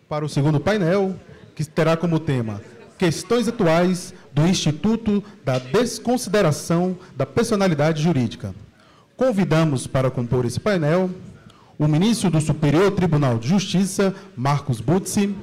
para o segundo painel, que terá como tema Questões atuais do Instituto da Desconsideração da Personalidade Jurídica. Convidamos para compor esse painel o ministro do Superior Tribunal de Justiça, Marcos Butzi,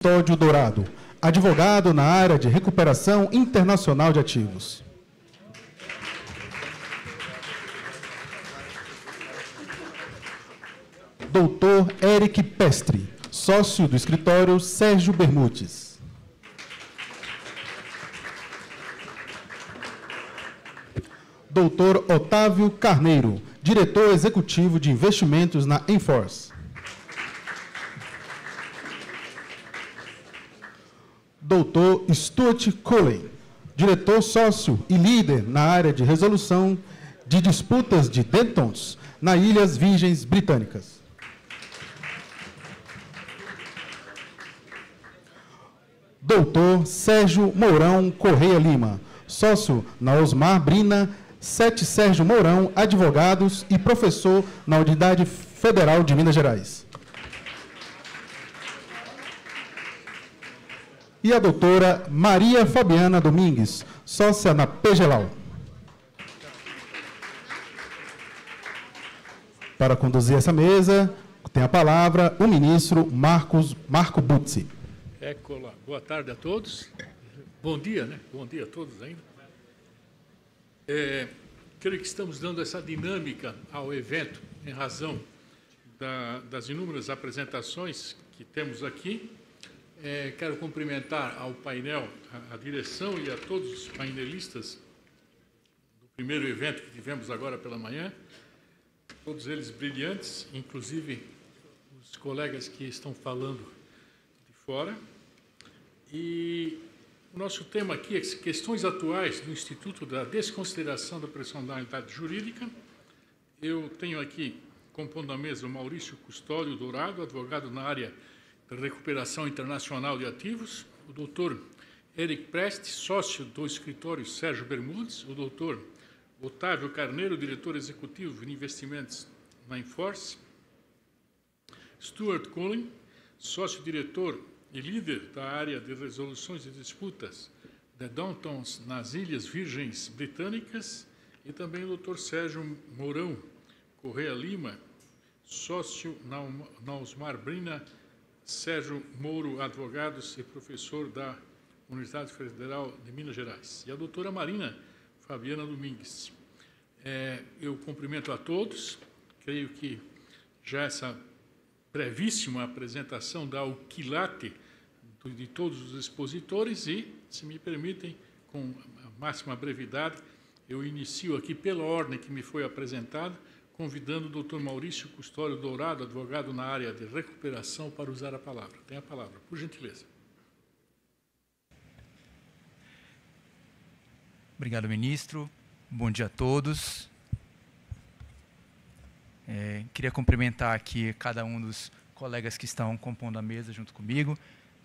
Custódio Dourado, advogado na área de recuperação internacional de ativos. Doutor Eric Pestre, sócio do escritório Sérgio Bermudes. Doutor Otávio Carneiro, diretor executivo de investimentos na Enforce. Doutor Stuart Cullen, diretor sócio e líder na área de resolução de disputas de Dentons, nas Ilhas Virgens Britânicas. Doutor Sérgio Mourão Correia Lima, sócio na Osmar Brina, 7 Sérgio Mourão, advogados e professor na Unidade Federal de Minas Gerais. E a doutora Maria Fabiana Domingues, sócia na PGLAU. Para conduzir essa mesa, tem a palavra o ministro Marco Butzi. Eccola. Boa tarde a todos. Bom dia, né? Bom dia a todos ainda. Creio que estamos dando essa dinâmica ao evento em razão das inúmeras apresentações que temos aqui. Quero cumprimentar ao painel, a direção e a todos os painelistas do primeiro evento que tivemos agora pela manhã, todos eles brilhantes, inclusive os colegas que estão falando de fora. E o nosso tema aqui é questões atuais do Instituto da Desconsideração da Personalidade Jurídica. Eu tenho aqui, compondo a mesa, o Maurício Custódio Dourado, advogado na área de recuperação internacional de ativos, o doutor Eric Preste, sócio do escritório Sérgio Bermudes, o doutor Otávio Carneiro, diretor executivo de investimentos na Enforce, Stuart Cullen, sócio-diretor e líder da área de resoluções de disputas de Dentons nas Ilhas Virgens Britânicas, e também o doutor Sérgio Mourão Correia Lima, sócio na Osmar Brina, Sérgio Moro Advogados e professor da Universidade Federal de Minas Gerais. E a doutora Marina Fabiana Domingues. Eu cumprimento a todos. Creio que já essa brevíssima apresentação dá o quilate de todos os expositores e, se me permitem, com a máxima brevidade, eu inicio aqui pela ordem que me foi apresentada, convidando o doutor Maurício Custódio Dourado, advogado na área de recuperação, para usar a palavra. Tem a palavra, por gentileza. Obrigado, ministro. Bom dia a todos. Queria cumprimentar aqui cada um dos colegas que estão compondo a mesa junto comigo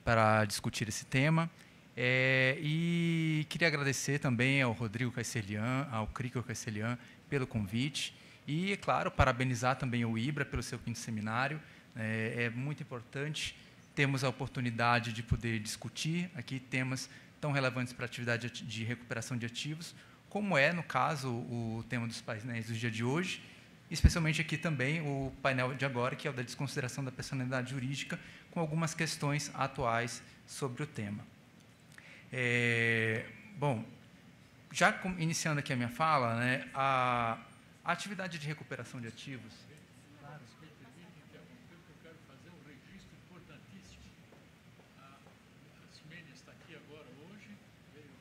para discutir esse tema. E queria agradecer também ao Rodrigo Caecelian, ao Crico Caecelian, pelo convite. E, é claro, parabenizar também o IBRA pelo seu quinto seminário. É muito importante termos a oportunidade de poder discutir aqui temas tão relevantes para a atividade de recuperação de ativos, como é, no caso, o tema dos painéis do dia de hoje, especialmente aqui também o painel de agora, que é o da desconsideração da personalidade jurídica, com algumas questões atuais sobre o tema. Bom, já iniciando aqui a minha fala, né, a atividade de recuperação de ativos... Claro, se me permite interromper, porque eu quero fazer um registro importantíssimo. A Simene está aqui agora hoje, veio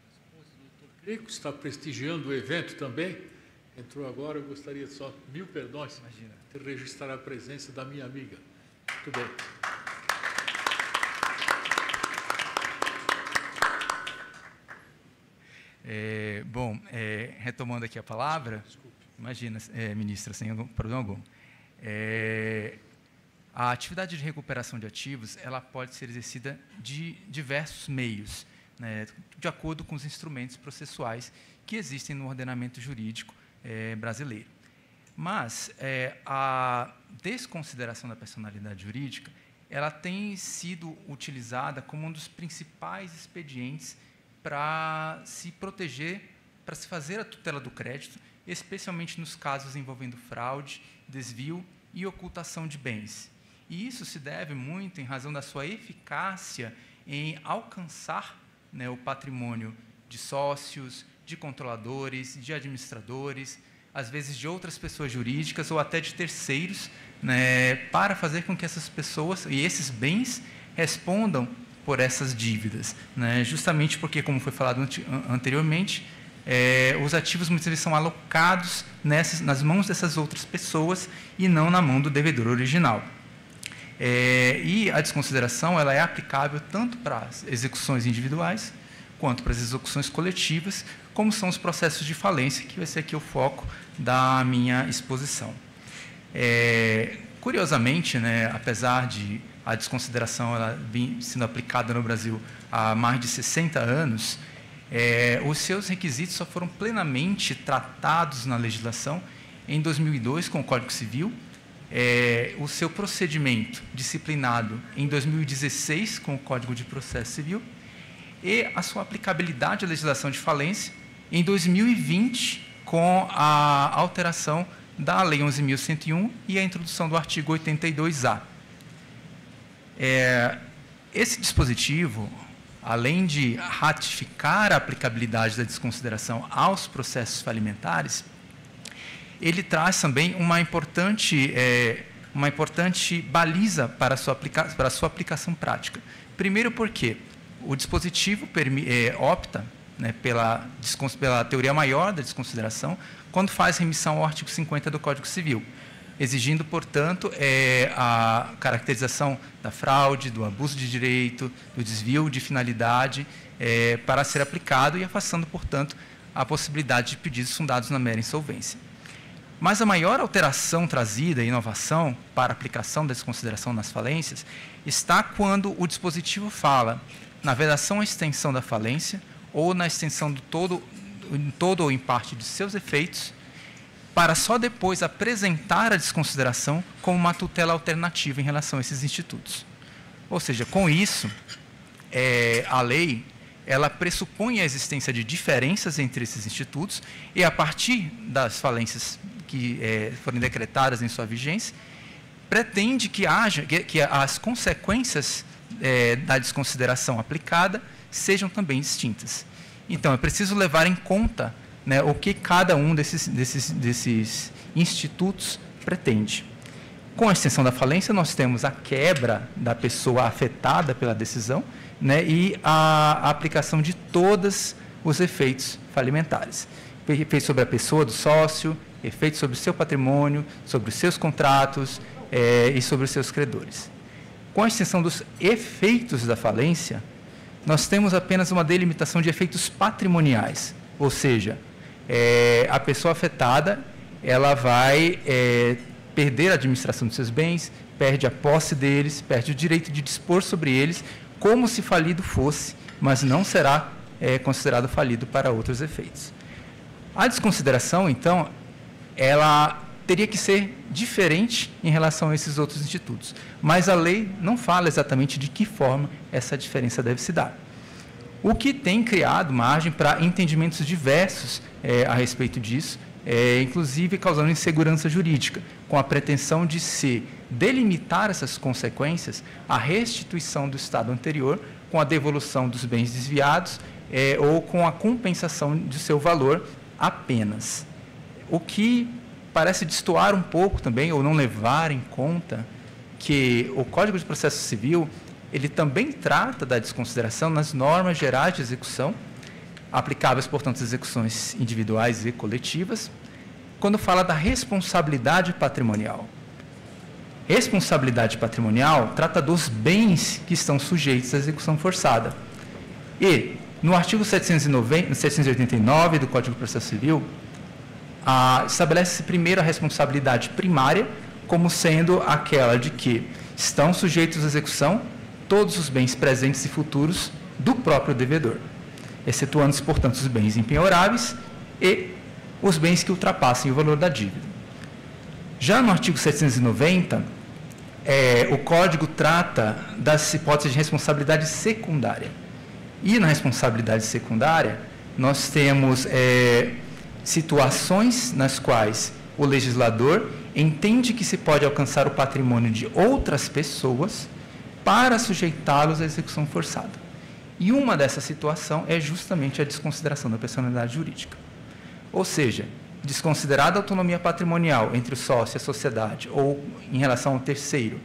a esposa do doutor Crico, está prestigiando o evento também, entrou agora. Eu gostaria só, mil perdões, imagina, de registrar a presença da minha amiga. Muito bem. Bom, retomando aqui a palavra, Desculpe. imagina, ministra, sem problema algum. A atividade de recuperação de ativos ela pode ser exercida de diversos meios, né, de acordo com os instrumentos processuais que existem no ordenamento jurídico brasileiro. Mas a desconsideração da personalidade jurídica ela tem sido utilizada como um dos principais expedientes para se proteger, para se fazer a tutela do crédito, especialmente nos casos envolvendo fraude, desvio e ocultação de bens. E isso se deve muito em razão da sua eficácia em alcançar, né, o patrimônio de sócios, de controladores, de administradores, às vezes de outras pessoas jurídicas ou até de terceiros, né, para fazer com que essas pessoas e esses bens respondam por essas dívidas, né, justamente porque, como foi falado anteriormente, os ativos muitas vezes são alocados nas mãos dessas outras pessoas e não na mão do devedor original. E a desconsideração ela é aplicável tanto para as execuções individuais quanto para as execuções coletivas, como são os processos de falência, que vai ser aqui o foco da minha exposição. Curiosamente, né, apesar de a desconsideração ela vir sendo aplicada no Brasil há mais de 60 anos, os seus requisitos só foram plenamente tratados na legislação em 2002, com o Código Civil, o seu procedimento disciplinado em 2016, com o Código de Processo Civil, e a sua aplicabilidade à legislação de falência em 2020, com a alteração da Lei 11.101 e a introdução do artigo 82A. Esse dispositivo, além de ratificar a aplicabilidade da desconsideração aos processos falimentares, ele traz também uma importante baliza para a sua aplicação prática. Primeiro porque o dispositivo opta, né, pela teoria maior da desconsideração quando faz remissão ao artigo 50 do Código Civil, exigindo, portanto, a caracterização da fraude, do abuso de direito, do desvio de finalidade para ser aplicado e afastando, portanto, a possibilidade de pedidos fundados na mera insolvência. Mas a maior alteração trazida, a inovação para a aplicação da desconsideração nas falências, está quando o dispositivo fala na vedação à extensão da falência ou na extensão em todo ou em parte de seus efeitos, para só depois apresentar a desconsideração como uma tutela alternativa em relação a esses institutos. Ou seja, com isso, a lei ela pressupõe a existência de diferenças entre esses institutos e, a partir das falências que forem decretadas em sua vigência, pretende que as consequências da desconsideração aplicada sejam também distintas. Então, é preciso levar em conta, né, o que cada um desses institutos pretende. Com a extensão da falência, nós temos a quebra da pessoa afetada pela decisão, né, e a aplicação de todos os efeitos falimentares. Efeitos sobre a pessoa do sócio, efeitos sobre o seu patrimônio, sobre os seus contratos e sobre os seus credores. Com a extensão dos efeitos da falência, nós temos apenas uma delimitação de efeitos patrimoniais, ou seja, a pessoa afetada ela vai perder a administração dos seus bens, perde a posse deles, perde o direito de dispor sobre eles, como se falido fosse, mas não será considerado falido para outros efeitos. A desconsideração, então, ela teria que ser diferente em relação a esses outros institutos, mas a lei não fala exatamente de que forma essa diferença deve se dar. O que tem criado margem para entendimentos diversos a respeito disso, inclusive causando insegurança jurídica, com a pretensão de se delimitar essas consequências à restituição do estado anterior, com a devolução dos bens desviados ou com a compensação de seu valor apenas. O que parece destoar um pouco também, ou não levar em conta, que o Código de Processo Civil ele também trata da desconsideração nas normas gerais de execução, aplicáveis, portanto, às execuções individuais e coletivas, quando fala da responsabilidade patrimonial. Responsabilidade patrimonial trata dos bens que estão sujeitos à execução forçada. E, no artigo 789 do Código de Processo Civil, estabelece-se primeiro a responsabilidade primária, como sendo aquela de que, estão sujeitos à execução todos os bens presentes e futuros do próprio devedor, excetuando-se, portanto, os bens impenhoráveis e os bens que ultrapassem o valor da dívida. Já no artigo 790, o Código trata das hipóteses de responsabilidade secundária. E na responsabilidade secundária, nós temos situações nas quais o legislador entende que se pode alcançar o patrimônio de outras pessoas para sujeitá-los à execução forçada. E uma dessa situação é justamente a desconsideração da personalidade jurídica. Ou seja, desconsiderada a autonomia patrimonial entre o sócio e a sociedade ou em relação ao terceiro,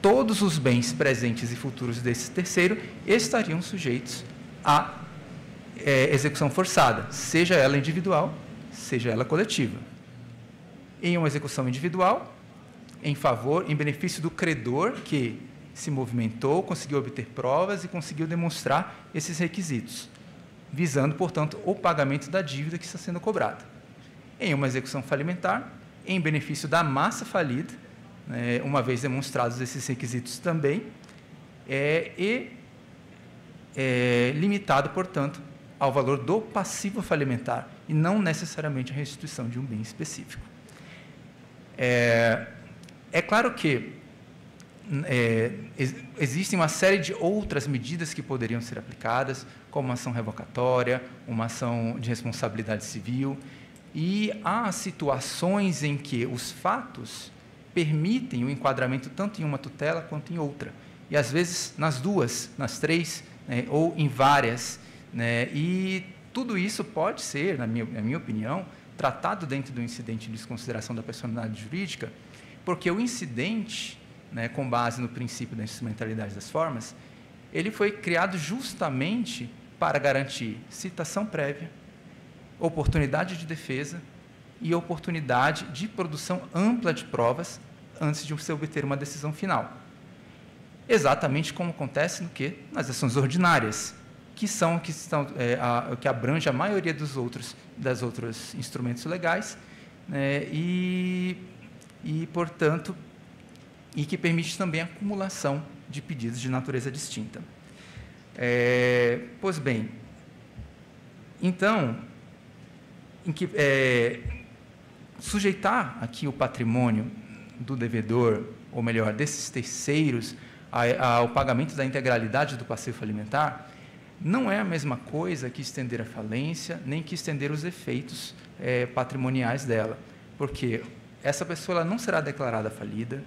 todos os bens presentes e futuros desse terceiro estariam sujeitos à execução forçada, seja ela individual, seja ela coletiva. Em uma execução individual, em benefício do credor que se movimentou, conseguiu obter provas e conseguiu demonstrar esses requisitos, visando, portanto, o pagamento da dívida que está sendo cobrada. Em uma execução falimentar, em benefício da massa falida, uma vez demonstrados esses requisitos também, limitado, portanto, ao valor do passivo falimentar e não necessariamente a restituição de um bem específico. É claro que existem uma série de outras medidas que poderiam ser aplicadas, como uma ação revocatória, uma ação de responsabilidade civil, e há situações em que os fatos permitem o enquadramento tanto em uma tutela quanto em outra, e às vezes nas duas, nas três, ou em várias, e tudo isso pode ser, na minha opinião, tratado dentro do incidente de desconsideração da personalidade jurídica, porque o incidente, com base no princípio da instrumentalidade das formas, ele foi criado justamente para garantir citação prévia, oportunidade de defesa e oportunidade de produção ampla de provas antes de se obter uma decisão final. Exatamente como acontece nas ações ordinárias, que abrange a maioria dos outros instrumentos legais, portanto, e que permite também a acumulação de pedidos de natureza distinta. Pois bem, então, sujeitar aqui o patrimônio do devedor, ou melhor, desses terceiros, ao pagamento da integralidade do passivo falimentar, não é a mesma coisa que estender a falência, nem que estender os efeitos patrimoniais dela, porque essa pessoa ela não será declarada falida,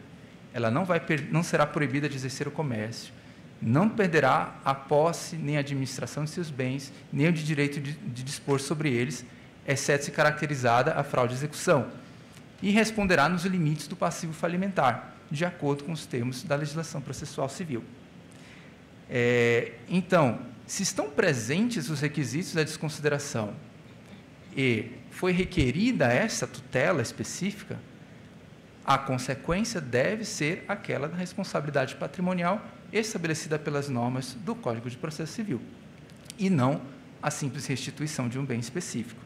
ela não será proibida de exercer o comércio, não perderá a posse nem a administração de seus bens, nem o direito de dispor sobre eles, exceto se caracterizada a fraude de execução, e responderá nos limites do passivo falimentar, de acordo com os termos da legislação processual civil. Então, se estão presentes os requisitos da desconsideração e foi requerida essa tutela específica, a consequência deve ser aquela da responsabilidade patrimonial estabelecida pelas normas do Código de Processo Civil, e não a simples restituição de um bem específico.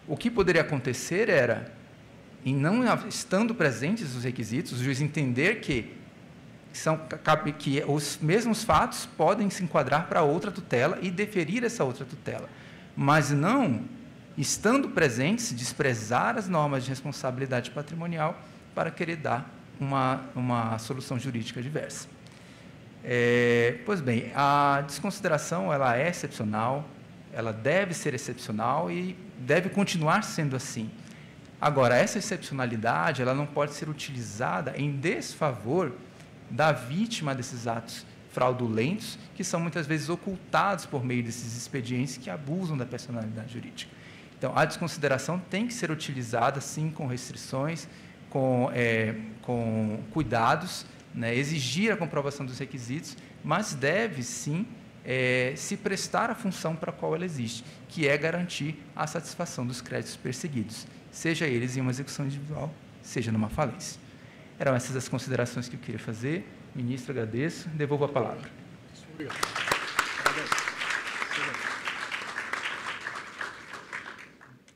O que poderia acontecer era, em não estando presentes os requisitos, o juiz entender que os mesmos fatos podem se enquadrar para outra tutela e deferir essa outra tutela, mas não, estando presentes, desprezar as normas de responsabilidade patrimonial para querer dar uma solução jurídica diversa. Pois bem, a desconsideração ela é excepcional, ela deve ser excepcional e deve continuar sendo assim. Agora, essa excepcionalidade ela não pode ser utilizada em desfavor da vítima desses atos fraudulentos, que são muitas vezes ocultados por meio desses expedientes que abusam da personalidade jurídica. Então, a desconsideração tem que ser utilizada, sim, com restrições, com cuidados, exigir a comprovação dos requisitos, mas deve, sim, se prestar a função para a qual ela existe, que é garantir a satisfação dos créditos perseguidos, seja eles em uma execução individual, seja numa falência. Eram essas as considerações que eu queria fazer. Ministro, agradeço. Devolvo a palavra. Obrigado.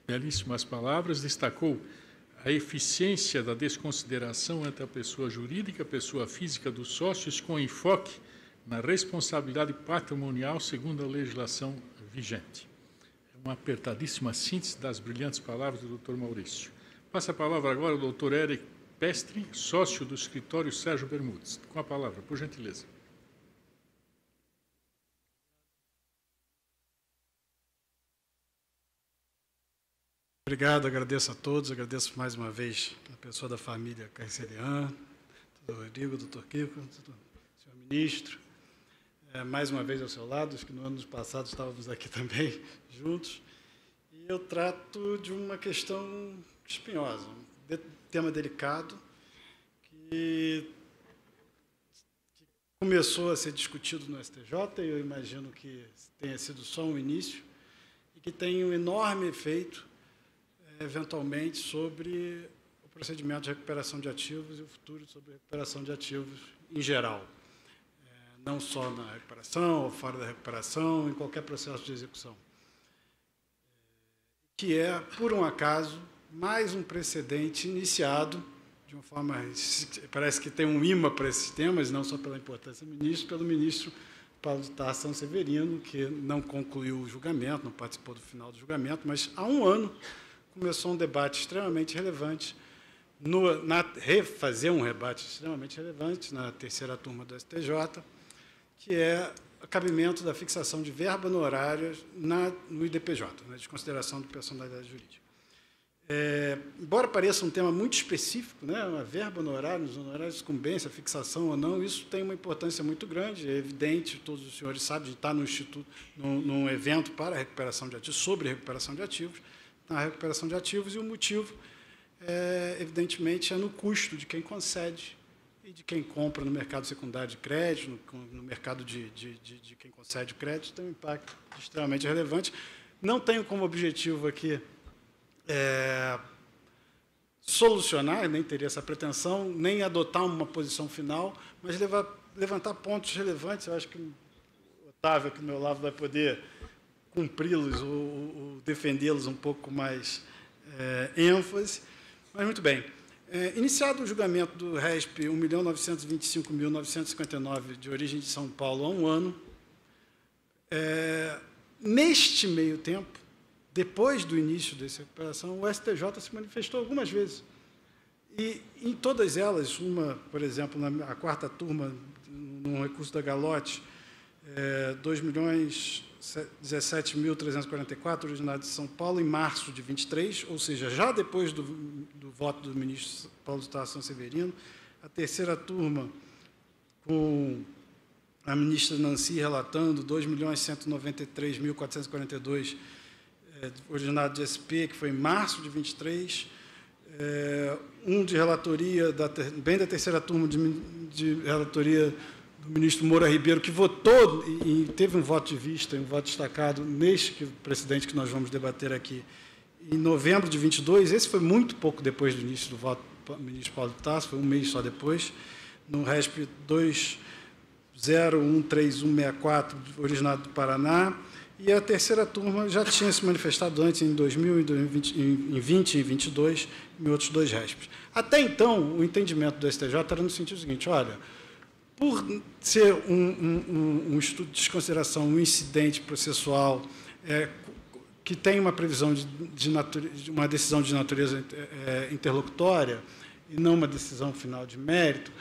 Belíssimas palavras. Destacou a eficiência da desconsideração entre a pessoa jurídica e a pessoa física dos sócios, com enfoque na responsabilidade patrimonial segundo a legislação vigente. É uma apertadíssima síntese das brilhantes palavras do Dr. Maurício. Passa a palavra agora ao Dr. Eric Pestre, sócio do escritório Sérgio Bermudes. Com a palavra, por gentileza. Obrigado, agradeço a todos, agradeço mais uma vez a pessoa da família Carcerian, doutor Rodrigo, doutor Kiko, senhor ministro, mais uma vez ao seu lado, acho que no ano passado estávamos aqui também juntos, e eu trato de uma questão espinhosa, um tema delicado, que começou a ser discutido no STJ, e eu imagino que tenha sido só um início, e que tem um enorme efeito, eventualmente, sobre o procedimento de recuperação de ativos e o futuro sobre a recuperação de ativos em geral. Não só na recuperação, ou fora da recuperação, em qualquer processo de execução. Que é, por um acaso, mais um precedente iniciado, de uma forma, parece que tem um imã para esses temas, não só pela importância do ministro, pelo ministro Paulo de Tarso Sanseverino, que não concluiu o julgamento, não participou do final do julgamento, mas há um ano começou um debate extremamente relevante, refazer um debate extremamente relevante na terceira turma do STJ, que é o cabimento da fixação de verba no horário no IDPJ, na desconsideração de personalidade jurídica. Embora pareça um tema muito específico, né, a verba no horário, nos honorários de sucumbência, fixação ou não, isso tem uma importância muito grande, é evidente, todos os senhores sabem, de estar no Instituto, num evento para a recuperação de ativos, sobre recuperação de ativos, na recuperação de ativos, e o motivo, evidentemente, é no custo de quem concede e de quem compra no mercado secundário de crédito, no mercado de quem concede crédito, tem um impacto extremamente relevante. Não tenho como objetivo aqui solucionar, nem teria essa pretensão, nem adotar uma posição final, mas levantar pontos relevantes. Eu acho que o Otávio, aqui do meu lado, vai poder cumpri-los ou defendê-los um pouco mais ênfase. Mas, muito bem. Iniciado o julgamento do RESP 1.925.959, de origem de São Paulo, há um ano, neste meio tempo, depois do início dessa recuperação, o STJ se manifestou algumas vezes. E, em todas elas, uma, por exemplo, na quarta turma, num recurso da Galote, 2.017.344, originário de São Paulo, em março de 23, ou seja, já depois do voto do ministro Paulo de Tarso Sanseverino. A terceira turma, com a ministra Nancy relatando 2.193.442, originário de SP, que foi em março de 23, um de relatoria, bem da terceira turma de relatoria do ministro Moura Ribeiro, que votou e teve um voto de vista, um voto destacado neste precedente que nós vamos debater aqui, em novembro de 22, esse foi muito pouco depois do início do voto do ministro Paulo de Tarso, foi um mês só depois, no RESP 2013.164, originário do Paraná, e a terceira turma já tinha se manifestado antes, em 2000, em 2020 e 22, em outros dois RESPs. Até então, o entendimento do STJ era no sentido seguinte: olha, por ser um estudo de desconsideração, um incidente processual que tem uma previsão de uma decisão de natureza interlocutória e não uma decisão final de mérito,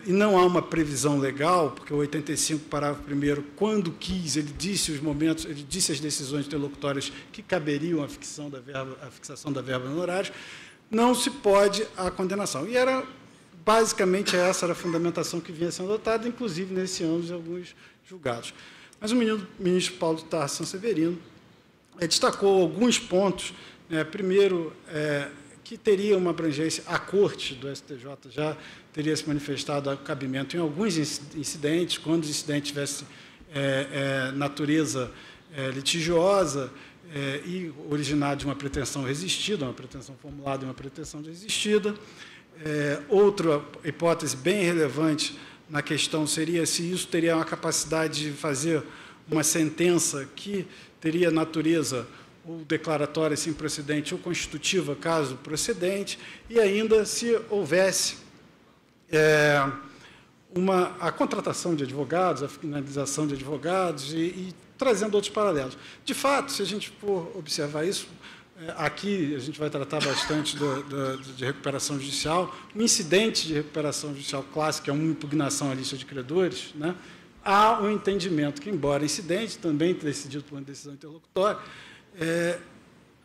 e não há uma previsão legal, porque o 85, parágrafo 1º, quando quis, ele disse as decisões interlocutórias que caberiam a fixação da verba no horário, não se pode a condenação. E era basicamente essa era a fundamentação que vinha sendo adotada, inclusive nesse ano de alguns julgados. Mas o ministro Paulo de Tarso Sanseverino destacou alguns pontos. Primeiro, que teria uma abrangência, a Corte do STJ já teria se manifestado a cabimento em alguns incidentes, quando os incidentes tivessem natureza litigiosa e originado de uma pretensão resistida, uma pretensão formulada e uma pretensão resistida. Outra hipótese bem relevante na questão seria se isso teria uma capacidade de fazer uma sentença que teria natureza ou declaratória, se improcedente, ou constitutiva, caso procedente, e ainda se houvesse a contratação de advogados, a finalização de advogados e trazendo outros paralelos. De fato, se a gente for observar isso, aqui a gente vai tratar bastante de recuperação judicial. O incidente de recuperação judicial clássico é uma impugnação à lista de credores, né? Há um entendimento que, embora incidente, também decidido por uma decisão interlocutória,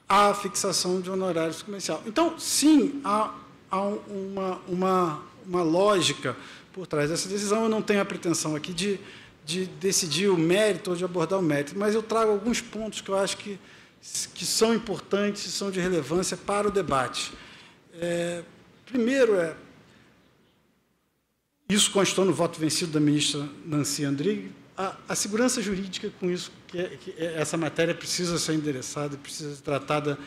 há a fixação de honorários comerciais. Então, sim, há uma lógica por trás dessa decisão. Eu não tenho a pretensão aqui de decidir o mérito ou de abordar o mérito, mas eu trago alguns pontos que eu acho que são importantes e são de relevância para o debate. Primeiro, isso constou no voto vencido da ministra Nancy Andrighi, a segurança jurídica com isso, que essa matéria precisa ser endereçada, precisa ser tratada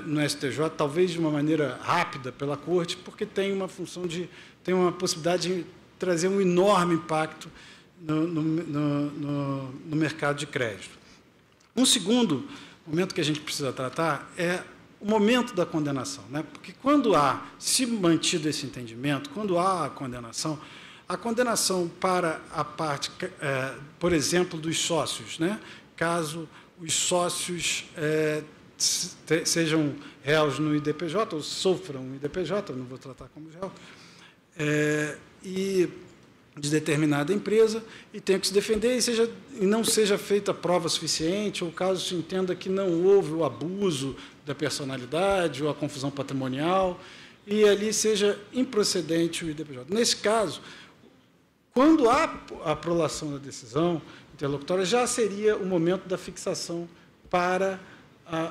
no STJ, talvez de uma maneira rápida pela Corte, porque tem uma função tem uma possibilidade de trazer um enorme impacto no mercado de crédito. Um segundo momento que a gente precisa tratar é o momento da condenação, né? Porque quando há se mantido esse entendimento, quando há a condenação para a parte, por exemplo, dos sócios, né? Caso os sócios sejam réus no IDPJ, ou sofram o IDPJ, não vou tratar como réu, e de determinada empresa, e tenha que se defender e não seja feita prova suficiente, ou caso se entenda que não houve o abuso da personalidade ou a confusão patrimonial, e ali seja improcedente o IDPJ. Nesse caso, quando há a prolação da decisão interlocutória, já seria o momento da fixação para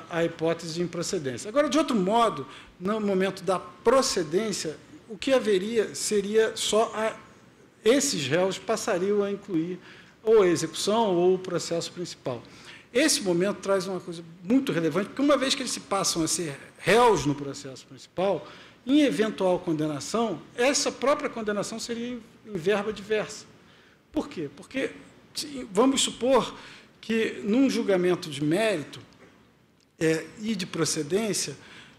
a hipótese de improcedência. Agora, de outro modo, no momento da procedência, o que haveria seria só esses réus passariam a incluir ou a execução ou o processo principal. Esse momento traz uma coisa muito relevante, porque uma vez que eles se passam a ser réus no processo principal, em eventual condenação, essa própria condenação seria em verba diversa. Por quê? Porque vamos supor que, num julgamento de mérito e de procedência,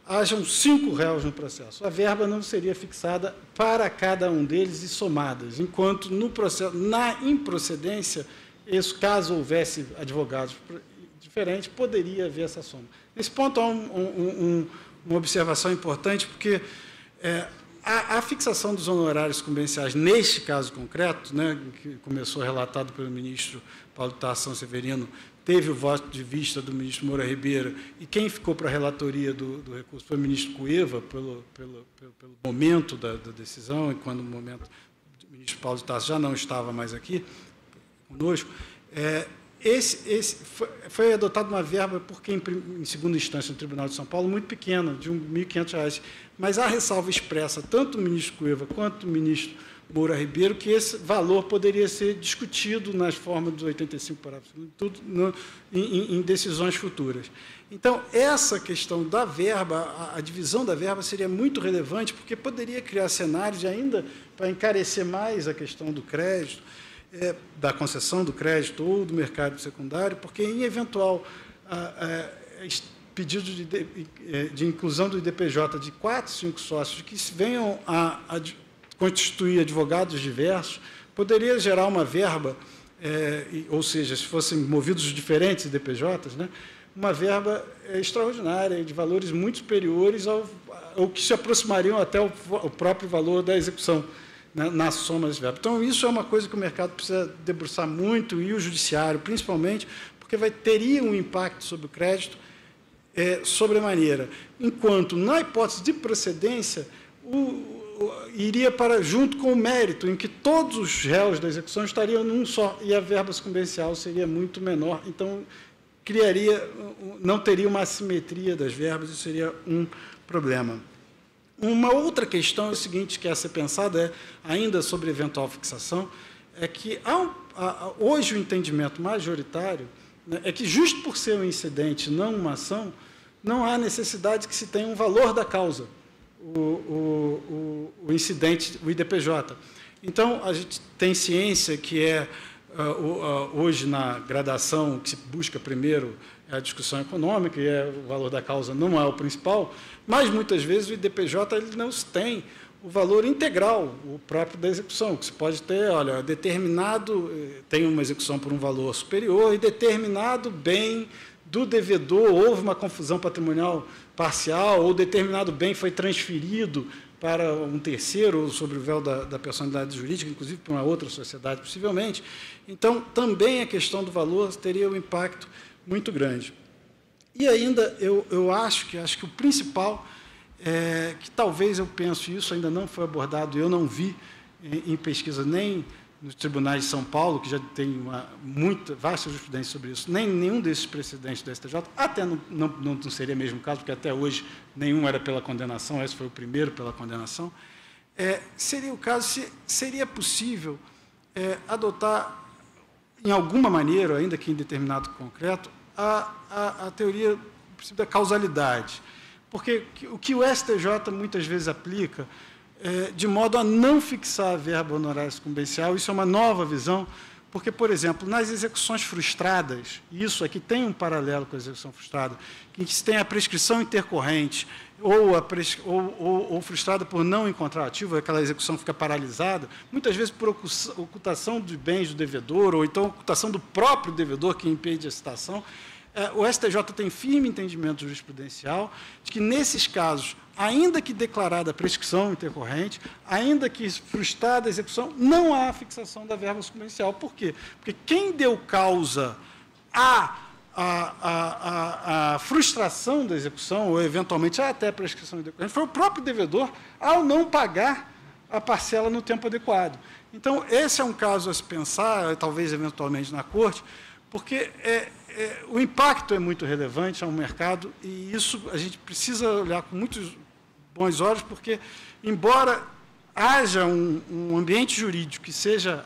hajam 5 réus no processo. A verba não seria fixada para cada um deles e somadas, enquanto no processo, na improcedência, caso houvesse advogados diferentes, poderia haver essa soma. Nesse ponto, há uma observação importante, porque a fixação dos honorários comerciais, neste caso concreto, né, que começou relatado pelo ministro Paulo Tarso Severino, teve o voto de vista do ministro Moura Ribeiro, e quem ficou para a relatoria do recurso foi o ministro Cueva, pelo momento da decisão, e quando o momento o ministro Paulo Tarso já não estava mais aqui conosco, foi adotada uma verba, porque em segunda instância no Tribunal de São Paulo, muito pequena, de R$ 1.500, mas há ressalva expressa, tanto do ministro Cueva quanto do ministro Moura Ribeiro, que esse valor poderia ser discutido nas formas dos 85 parágrafos, tudo em decisões futuras. Então, essa questão da verba, a divisão da verba seria muito relevante, porque poderia criar cenários ainda para encarecer mais a questão do crédito, da concessão do crédito ou do mercado secundário, porque em eventual pedido de inclusão do IDPJ de 4, 5 sócios que venham a constituir advogados diversos, poderia gerar uma verba, ou seja, se fossem movidos diferentes IDPJs, né, uma verba extraordinária, de valores muito superiores ao que se aproximariam até o próprio valor da execução, né, na soma das verbas. Então, isso é uma coisa que o mercado precisa debruçar muito, e o judiciário, principalmente, porque teria um impacto sobre o crédito sobremaneira, enquanto, na hipótese de procedência, iria junto com o mérito, em que todos os réus da execução estariam num só, e a verba sucumbencial seria muito menor. Então, não teria uma assimetria das verbas, isso seria um problema. Uma outra questão é o seguinte, que é a ser pensada, ainda sobre eventual fixação, é que hoje o entendimento majoritário, né, é que, justo por ser um incidente, não uma ação, não há necessidade que se tenha um valor da causa, o incidente, o IDPJ. Então, a gente tem ciência que hoje, na gradação, que se busca primeiro a discussão econômica, e o valor da causa não é o principal, mas, muitas vezes, o IDPJ ele não tem o valor integral, o próprio da execução, que se pode ter, olha, determinado, tem uma execução por um valor superior, e determinado bem do devedor, houve uma confusão patrimonial parcial, ou determinado bem foi transferido para um terceiro, ou sobre o véu da personalidade jurídica, inclusive para uma outra sociedade, possivelmente. Então, também a questão do valor teria um impacto muito grande. E ainda, eu acho que o principal que talvez eu penso, isso ainda não foi abordado, eu não vi em pesquisa nem nos tribunais de São Paulo, que já tem vasta jurisprudência sobre isso, nem nenhum desses precedentes do STJ, até não seria mesmo o caso, porque até hoje nenhum era pela condenação, esse foi o primeiro pela condenação, seria o caso se seria possível adotar, em alguma maneira, ainda que em determinado concreto, a teoria do princípio da causalidade. Porque o que o STJ muitas vezes aplica, de modo a não fixar a verba honorária sucumbencial, isso é uma nova visão, porque, por exemplo, nas execuções frustradas, isso aqui tem um paralelo com a execução frustrada, em que se tem a prescrição intercorrente, ou frustrada por não encontrar ativo, aquela execução fica paralisada, muitas vezes por ocultação de bens do devedor, ou então ocultação do próprio devedor que impede a citação. O STJ tem firme entendimento jurisprudencial de que, nesses casos, ainda que declarada a prescrição intercorrente, ainda que frustrada a execução, não há fixação da verba sucumbencial. Por quê? Porque quem deu causa à frustração da execução, ou, eventualmente, até a prescrição intercorrente, foi o próprio devedor ao não pagar a parcela no tempo adequado. Então, esse é um caso a se pensar, talvez, eventualmente, na Corte, porque o impacto é muito relevante ao mercado, e isso a gente precisa olhar com muitos bons olhos, porque, embora haja um ambiente jurídico que seja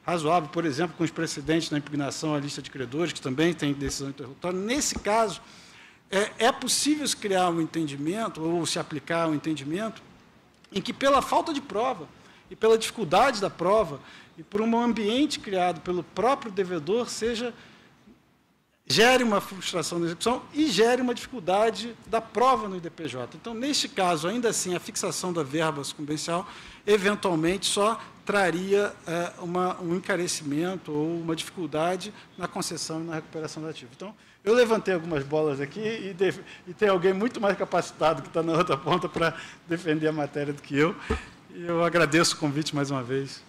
razoável, por exemplo, com os precedentes da impugnação à lista de credores, que também tem decisão interlocutória, nesse caso, é possível se criar um entendimento, ou se aplicar um entendimento, em que, pela falta de prova, e pela dificuldade da prova, e por um ambiente criado pelo próprio devedor, gere uma frustração da execução e gere uma dificuldade da prova no IDPJ. Então, neste caso, ainda assim, a fixação da verba sucumbencial, eventualmente, só traria um encarecimento ou uma dificuldade na concessão e na recuperação do ativo. Então, eu levantei algumas bolas aqui e tem alguém muito mais capacitado que está na outra ponta para defender a matéria do que eu. E eu agradeço o convite mais uma vez.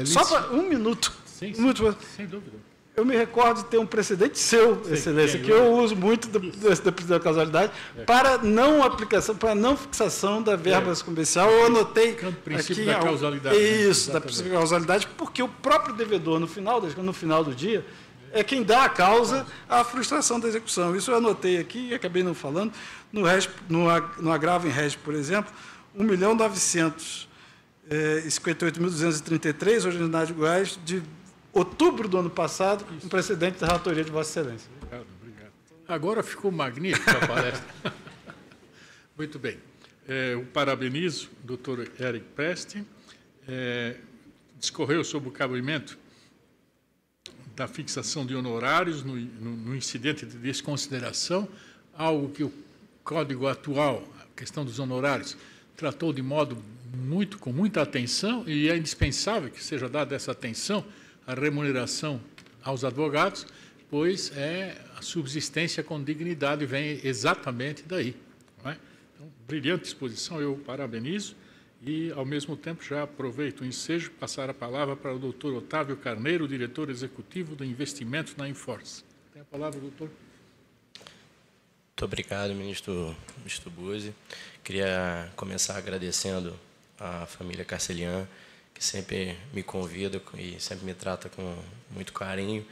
Só para um minuto. Sim, sem dúvida. Eu me recordo de ter um precedente seu, Excelência, que eu uso muito do princípio da causalidade, para não aplicação, para não fixação da verba sucumbencial. Eu anotei aqui da causalidade. Isso, da princípio da causalidade, porque o próprio devedor, no final do dia, é quem dá a causa à frustração da execução. Isso eu anotei aqui e acabei não falando. No agravo em régimen, por exemplo, 1.958.233, originário de Goiás, de outubro do ano passado, um precedente da relatoria de Vossa Excelência. Obrigado. Agora ficou magnífica a palestra. Muito bem. Eu parabenizo o doutor Eric Preste. Discorreu sobre o cabimento da fixação de honorários no incidente de desconsideração, algo que o Código atual, a questão dos honorários, tratou de modo com muita atenção, e é indispensável que seja dada essa atenção à remuneração aos advogados, pois a subsistência com dignidade vem exatamente daí. Não é? Então, brilhante exposição, eu parabenizo, e, ao mesmo tempo, já aproveito o ensejo para passar a palavra para o doutor Otávio Carneiro, diretor executivo do Investimento na Inforce. Tem a palavra, doutor. Muito obrigado, ministro Buzzi. Queria começar agradecendo à família Carcelian, que sempre me convida e sempre me trata com muito carinho.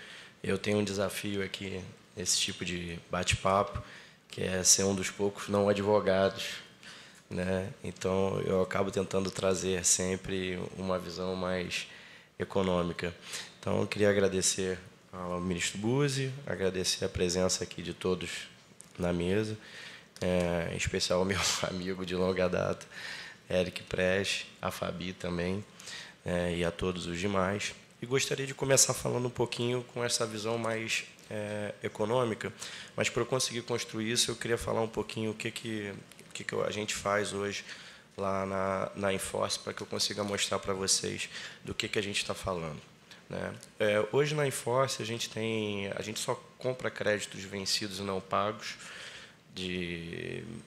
Eu tenho um desafio aqui nesse tipo de bate-papo, que é ser um dos poucos não advogados, né? Então, eu acabo tentando trazer sempre uma visão mais econômica. Então, eu queria agradecer ao ministro Buzzi, agradecer a presença aqui de todos na mesa, em especial ao meu amigo de longa data, Eric Preste, a Fabi também. e a todos os demais. E gostaria de começar falando um pouquinho com essa visão mais econômica, mas para eu conseguir construir isso, eu queria falar um pouquinho o que a gente faz hoje lá na Enforce, para que eu consiga mostrar para vocês do que a gente está falando, né? Hoje na Enforce a gente só compra créditos vencidos e não pagos,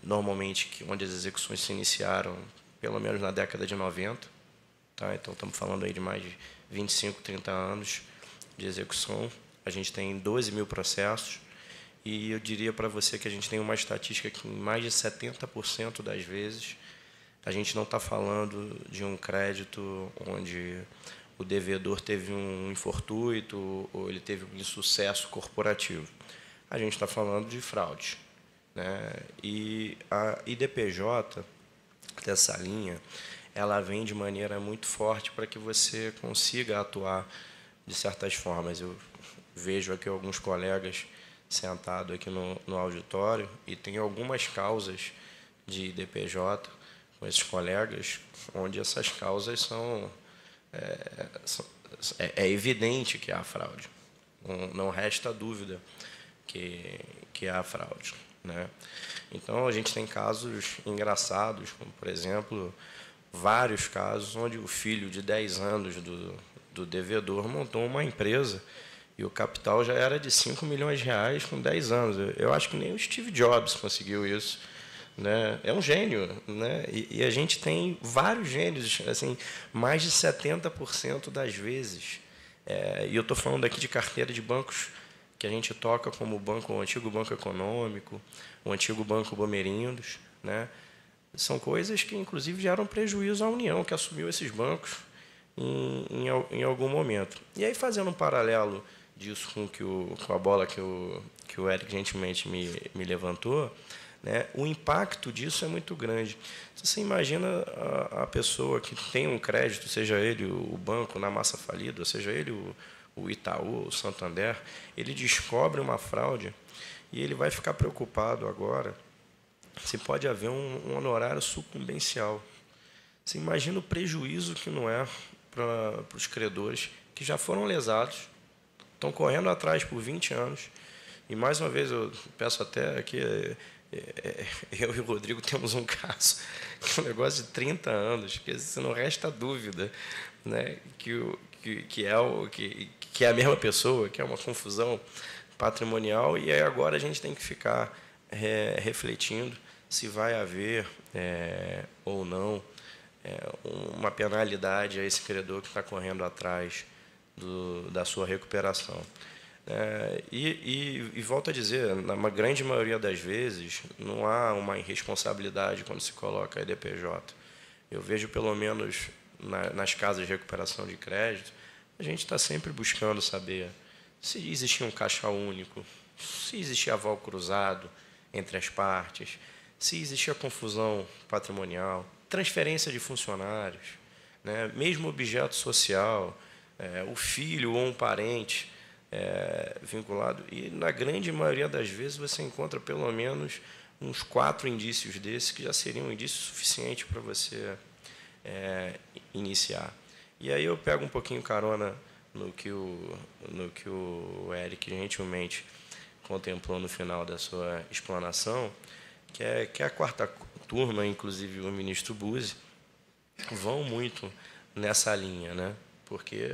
normalmente onde as execuções se iniciaram pelo menos na década de 90, tá? Então estamos falando aí de mais de 25, 30 anos de execução. A gente tem 12 mil processos e eu diria para você que a gente tem uma estatística que em mais de 70% das vezes a gente não está falando de um crédito onde o devedor teve um infortúnio ou ele teve um insucesso corporativo. A gente está falando de fraude, né? E a IDPJ, dessa linha, ela vem de maneira muito forte para que você consiga atuar de certas formas. Eu vejo aqui alguns colegas sentados aqui no auditório e tem algumas causas de IDPJ com esses colegas, onde essas causas é evidente que há fraude. Não resta dúvida que há fraude, né? Então, a gente tem casos engraçados, como, por exemplo, vários casos onde o filho de 10 anos do devedor montou uma empresa e o capital já era de 5 milhões de reais com 10 anos. Eu acho que nem o Steve Jobs conseguiu isso, né? É um gênio, né? E a gente tem vários gênios, assim, mais de 70% das vezes. E eu estou falando aqui de carteira de bancos que a gente toca como o antigo Banco Econômico, o antigo Banco Bamerindos, né? São coisas que, inclusive, geram prejuízo à União, que assumiu esses bancos em algum momento. E aí, fazendo um paralelo disso com a bola que o Eric gentilmente me levantou, né, o impacto disso é muito grande. Você imagina a pessoa que tem um crédito, seja ele o banco na massa falida, seja ele o Itaú, o Santander, ele descobre uma fraude e ele vai ficar preocupado agora se pode haver um honorário sucumbencial. Você imagina o prejuízo que não é para os credores que já foram lesados, estão correndo atrás por 20 anos. E, mais uma vez, eu peço até que eu e o Rodrigo temos um caso, um negócio de 30 anos, que não resta dúvida, né, que é a mesma pessoa, que é uma confusão patrimonial, e aí agora a gente tem que ficar refletindo se vai haver ou não uma penalidade a esse credor que está correndo atrás da sua recuperação. E volto a dizer, na grande maioria das vezes, não há uma irresponsabilidade quando se coloca a EDPJ. Eu vejo, pelo menos nas casas de recuperação de crédito, a gente está sempre buscando saber se existia um caixa único, se existia aval cruzado entre as partes, se existia confusão patrimonial, transferência de funcionários, né, mesmo objeto social, o filho ou um parente vinculado. E, na grande maioria das vezes, você encontra pelo menos uns 4 indícios desses que já seriam um indício suficiente para você iniciar. E aí eu pego um pouquinho carona no que o Eric gentilmente contemplou no final da sua explanação, que é a quarta turma, inclusive o ministro Buzzi, vão muito nessa linha, né? Porque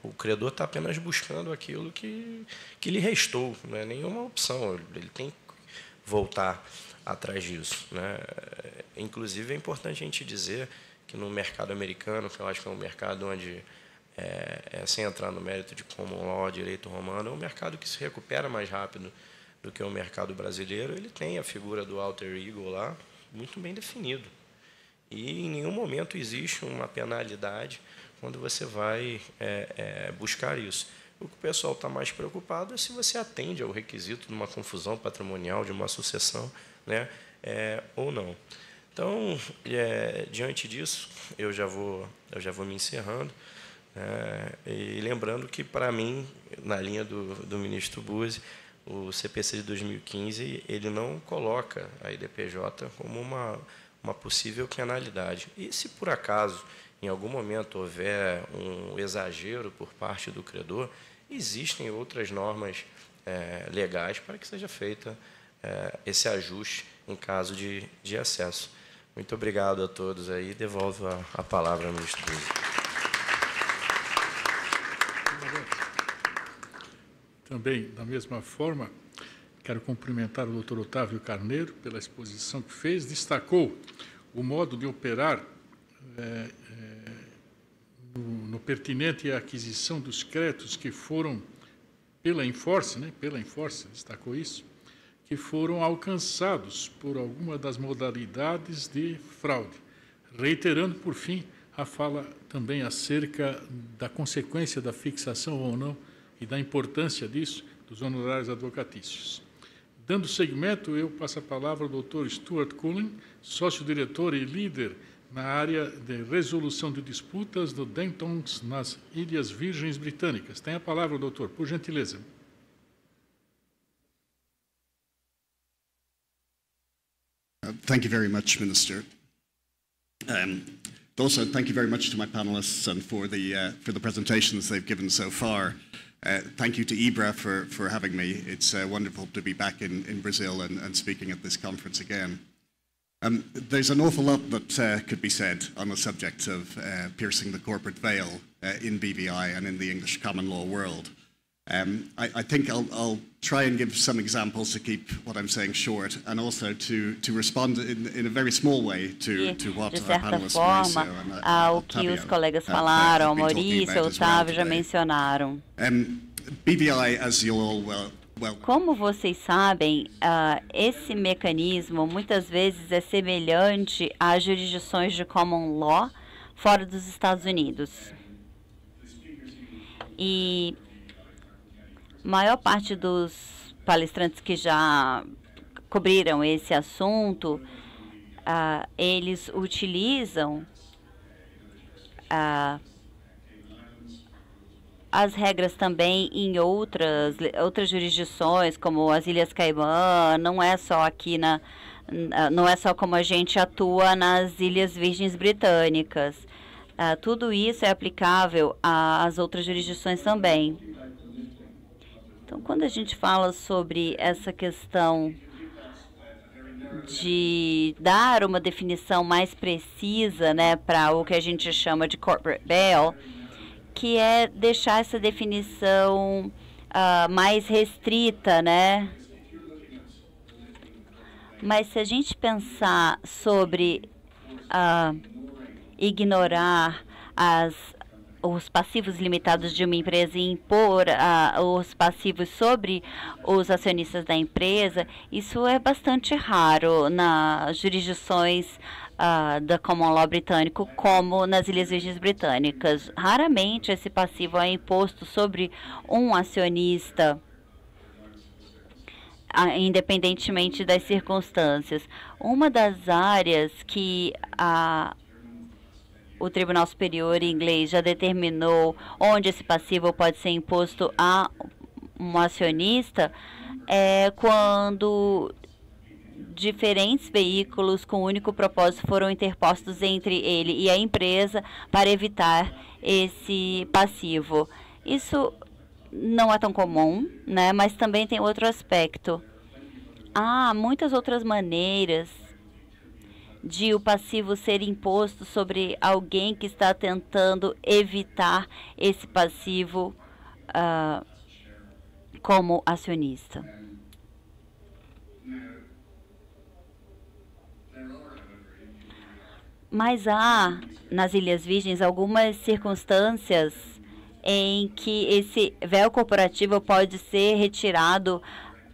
o credor está apenas buscando aquilo que lhe restou, não é nenhuma opção, ele tem que voltar atrás disso, né? Inclusive, é importante a gente dizer que no mercado americano, que eu acho que é um mercado onde, sem entrar no mérito de common law, direito romano, é um mercado que se recupera mais rápido do que o mercado brasileiro. Ele tem a figura do alter ego lá muito bem definido. E em nenhum momento existe uma penalidade quando você vai buscar isso. O que o pessoal está mais preocupado é se você atende ao requisito de uma confusão patrimonial, de uma sucessão, né, ou não. Então, diante disso, eu já vou me encerrando, e lembrando que, para mim, na linha do ministro Buzzi, o CPC de 2015 ele não coloca a IDPJ como uma possível penalidade. E, se por acaso em algum momento houver um exagero por parte do credor, existem outras normas legais para que seja feita esse ajuste em caso de excesso. Muito obrigado a todos aí. Devolvo a palavra ao ministro Buzzi. Também, da mesma forma, quero cumprimentar o doutor Otávio Carneiro pela exposição que fez. Destacou o modo de operar no pertinente à aquisição dos créditos que foram pela Enforce, destacou isso, que foram alcançados por alguma das modalidades de fraude, reiterando, por fim, a fala também acerca da consequência da fixação ou não e da importância disso, dos honorários advocatícios. Dando seguimento, eu passo a palavra ao doutor Stuart Cullen, sócio-diretor e líder na área de resolução de disputas do Dentons nas Ilhas Virgens Britânicas. Tem a palavra, doutor, por gentileza. Thank you very much, Minister. Also, thank you very much to my panelists and for the presentations they've given so far. Thank you to IBRA for having me. It's wonderful to be back in Brazil and speaking at this conference again. There's an awful lot that could be said on the subject of piercing the corporate veil in BVI and in the English common law world. I think I'll try and give some examples to keep what I'm saying short, and also to respond in a very small way to what our panelists Maurício and ao que os colegas falaram, Maurício e Otávio já mencionaram. BVI, as you all Como vocês sabem, esse mecanismo muitas vezes é semelhante às jurisdições de common law fora dos Estados Unidos. E maior parte dos palestrantes que já cobriram esse assunto, eles utilizam as regras também em outras jurisdições, como as Ilhas Caimã. Não é só aqui não é só como a gente atua nas Ilhas Virgens Britânicas. Tudo isso é aplicável às outras jurisdições também. Então, quando a gente fala sobre essa questão de dar uma definição mais precisa, né, para o que a gente chama de corporate bail, que é deixar essa definição mais restrita, né? Mas se a gente pensar sobre ignorar os passivos limitados de uma empresa e impor os passivos sobre os acionistas da empresa, isso é bastante raro nas jurisdições da common law britânico, como nas Ilhas Virgens Britânicas. Raramente esse passivo é imposto sobre um acionista, independentemente das circunstâncias. Uma das áreas que o Tribunal Superior inglês já determinou onde esse passivo pode ser imposto a um acionista é quando diferentes veículos com único propósito foram interpostos entre ele e a empresa para evitar esse passivo. Isso não é tão comum, né? Mas também tem outro aspecto. Há muitas outras maneiras de o passivo ser imposto sobre alguém que está tentando evitar esse passivo como acionista. Mas há, nas Ilhas Virgens, algumas circunstâncias em que esse véu corporativo pode ser retirado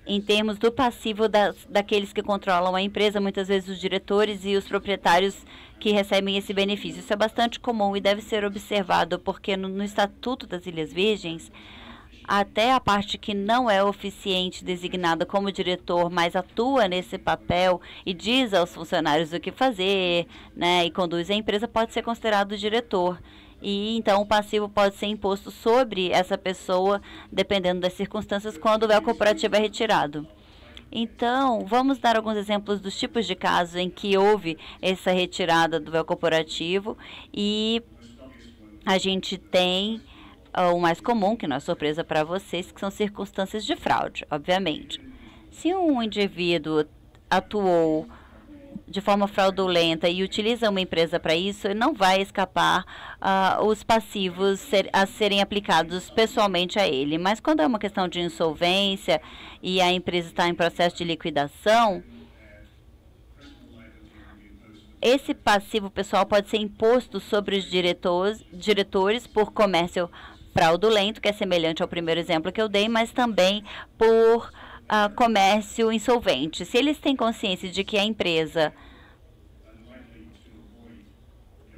em termos do passivo daqueles que controlam a empresa, muitas vezes os diretores e os proprietários que recebem esse benefício. Isso é bastante comum e deve ser observado, porque no Estatuto das Ilhas Virgens, até a parte que não é oficiente designada como diretor, mas atua nesse papel e diz aos funcionários o que fazer, né, e conduz a empresa, pode ser considerado diretor. E então o passivo pode ser imposto sobre essa pessoa, dependendo das circunstâncias, quando o véu corporativo é retirado. Então, vamos dar alguns exemplos dos tipos de casos em que houve essa retirada do véu corporativo e a gente tem o mais comum, que não é surpresa para vocês, que são circunstâncias de fraude, obviamente. Se um indivíduo atuou de forma fraudulenta e utiliza uma empresa para isso, não vai escapar os passivos a serem aplicados pessoalmente a ele. Mas quando é uma questão de insolvência e a empresa está em processo de liquidação, esse passivo pessoal pode ser imposto sobre os diretores por comércio fraudulento, que é semelhante ao primeiro exemplo que eu dei, mas também por comércio insolvente. Se eles têm consciência de que a empresa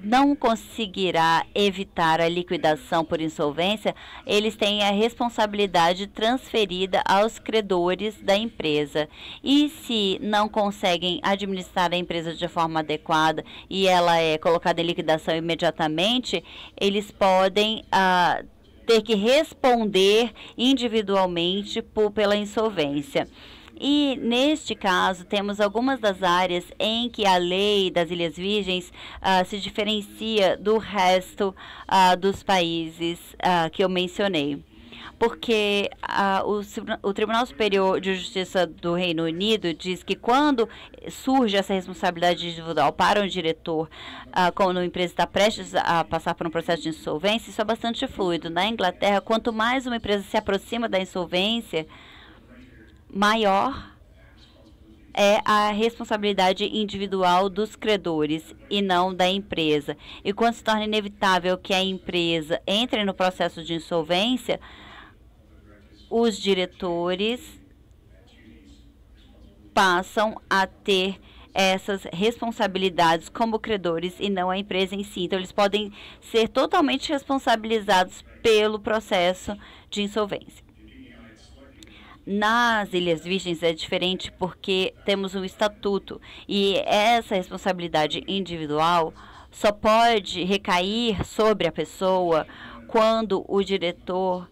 não conseguirá evitar a liquidação por insolvência, eles têm a responsabilidade transferida aos credores da empresa. E se não conseguem administrar a empresa de forma adequada e ela é colocada em liquidação imediatamente, eles podem ter que responder individualmente pela insolvência. E, neste caso, temos algumas das áreas em que a lei das Ilhas Virgens se diferencia do resto dos países que eu mencionei. Porque o Tribunal Superior de Justiça do Reino Unido diz que quando surge essa responsabilidade individual para um diretor, quando a empresa está prestes a passar por um processo de insolvência, isso é bastante fluido. Na Inglaterra, quanto mais uma empresa se aproxima da insolvência, maior é a responsabilidade individual dos credores e não da empresa. E quando se torna inevitável que a empresa entre no processo de insolvência, os diretores passam a ter essas responsabilidades como credores e não a empresa em si. Então, eles podem ser totalmente responsabilizados pelo processo de insolvência. Nas Ilhas Virgens é diferente porque temos um estatuto e essa responsabilidade individual só pode recair sobre a pessoa quando o diretor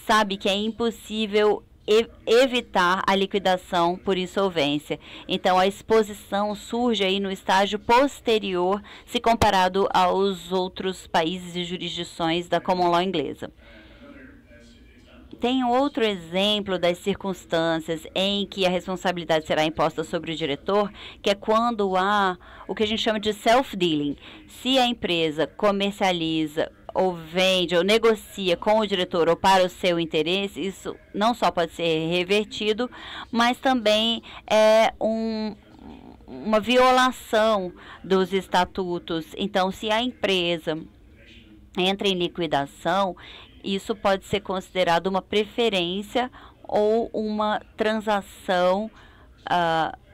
sabe que é impossível evitar a liquidação por insolvência. Então, a exposição surge aí no estágio posterior, se comparado aos outros países e jurisdições da common law inglesa. Tem outro exemplo das circunstâncias em que a responsabilidade será imposta sobre o diretor, que é quando há o que a gente chama de self-dealing. Se a empresa comercializa ou vende ou negocia com o diretor ou para o seu interesse, isso não só pode ser revertido, mas também é uma violação dos estatutos. Então, se a empresa entra em liquidação, isso pode ser considerado uma preferência ou uma transação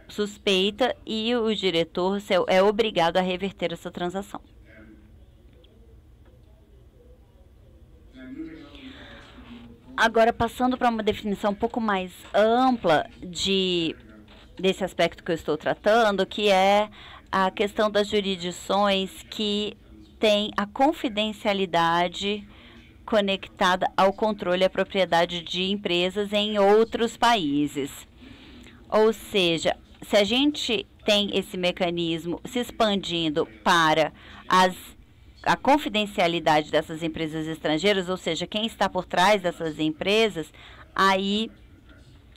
suspeita e o diretor é obrigado a reverter essa transação. Agora, passando para uma definição um pouco mais ampla desse aspecto que eu estou tratando, que é a questão das jurisdições que têm a confidencialidade conectada ao controle e à propriedade de empresas em outros países. Ou seja, se a gente tem esse mecanismo se expandindo para a confidencialidade dessas empresas estrangeiras, ou seja, quem está por trás dessas empresas, aí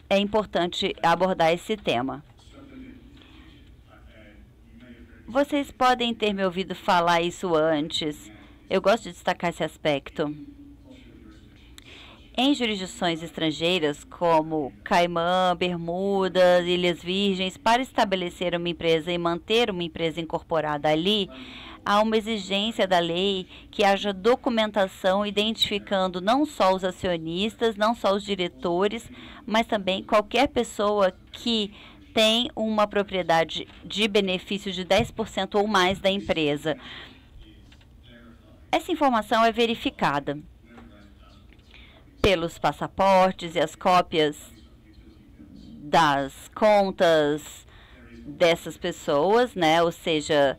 é importante abordar esse tema. Vocês podem ter me ouvido falar isso antes. Eu gosto de destacar esse aspecto. Em jurisdições estrangeiras, como Caimã, Bermudas, Ilhas Virgens, para estabelecer uma empresa e manter uma empresa incorporada ali, há uma exigência da lei que haja documentação identificando não só os acionistas, não só os diretores, mas também qualquer pessoa que tem uma propriedade de benefício de 10% ou mais da empresa. Essa informação é verificada pelos passaportes e as cópias das contas dessas pessoas, né? Ou seja,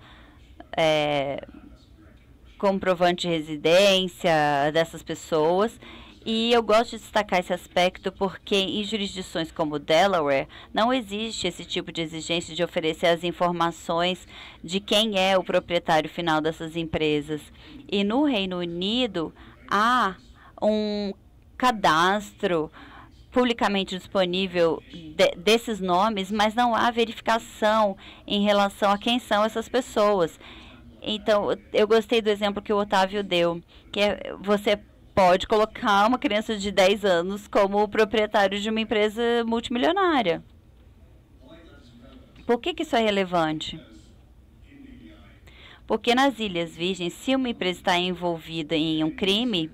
comprovante de residência dessas pessoas. E eu gosto de destacar esse aspecto porque em jurisdições como Delaware não existe esse tipo de exigência de oferecer as informações de quem é o proprietário final dessas empresas. E no Reino Unido há um cadastro publicamente disponível desses nomes, mas não há verificação em relação a quem são essas pessoas. Então, eu gostei do exemplo que o Otávio deu, que é você pode colocar uma criança de 10 anos como proprietário de uma empresa multimilionária. Por que isso é relevante? Porque nas Ilhas Virgens, se uma empresa está envolvida em um crime,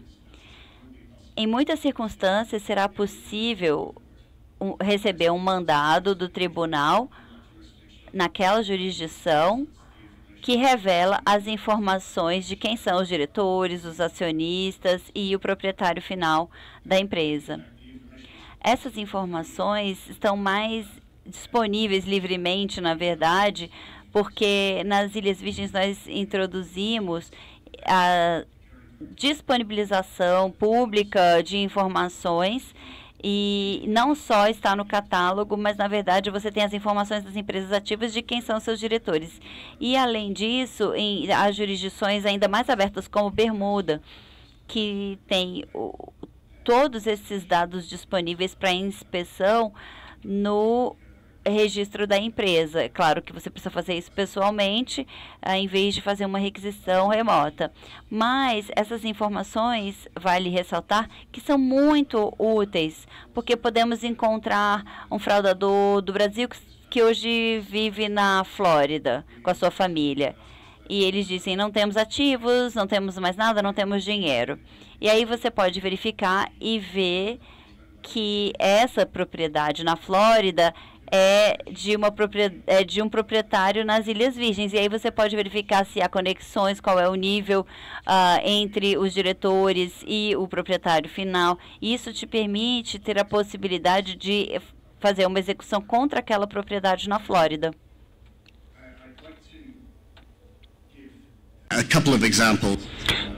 em muitas circunstâncias será possível receber um mandado do tribunal naquela jurisdição que revela as informações de quem são os diretores, os acionistas e o proprietário final da empresa. Essas informações estão mais disponíveis livremente, na verdade, porque nas Ilhas Virgens nós introduzimos a disponibilização pública de informações e não só está no catálogo, mas na verdade você tem as informações das empresas ativas de quem são seus diretores. E além disso, há jurisdições ainda mais abertas como Bermuda, que tem todos esses dados disponíveis para inspeção no registro da empresa. É claro que você precisa fazer isso pessoalmente, em vez de fazer uma requisição remota. Mas essas informações, vale ressaltar, que são muito úteis, porque podemos encontrar um fraudador do Brasil que hoje vive na Flórida com a sua família. E eles dizem, não temos ativos, não temos mais nada, não temos dinheiro. E aí você pode verificar e ver que essa propriedade na Flórida é de um proprietário nas Ilhas Virgens. E aí você pode verificar se há conexões, qual é o nível entre os diretores e o proprietário final. Isso te permite ter a possibilidade de fazer uma execução contra aquela propriedade na Flórida. A couple of examples.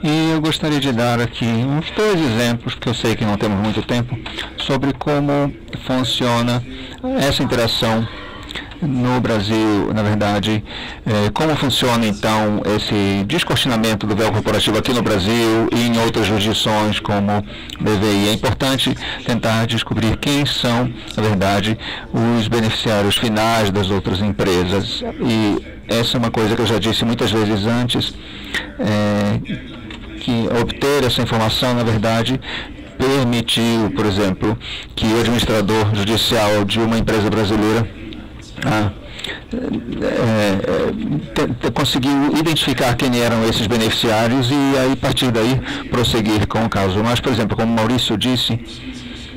E eu gostaria de dar aqui uns 2 exemplos, porque eu sei que não temos muito tempo, sobre como funciona essa interação no Brasil, na verdade, como funciona então esse descortinamento do véu corporativo aqui no Brasil e em outras jurisdições como BVI. É importante tentar descobrir quem são, na verdade, os beneficiários finais das outras empresas. E essa é uma coisa que eu já disse muitas vezes antes, que obter essa informação, na verdade, permitiu, por exemplo, que o administrador judicial de uma empresa brasileira conseguiu identificar quem eram esses beneficiários e aí, a partir daí, prosseguir com o caso. Mas, por exemplo, como o Maurício disse,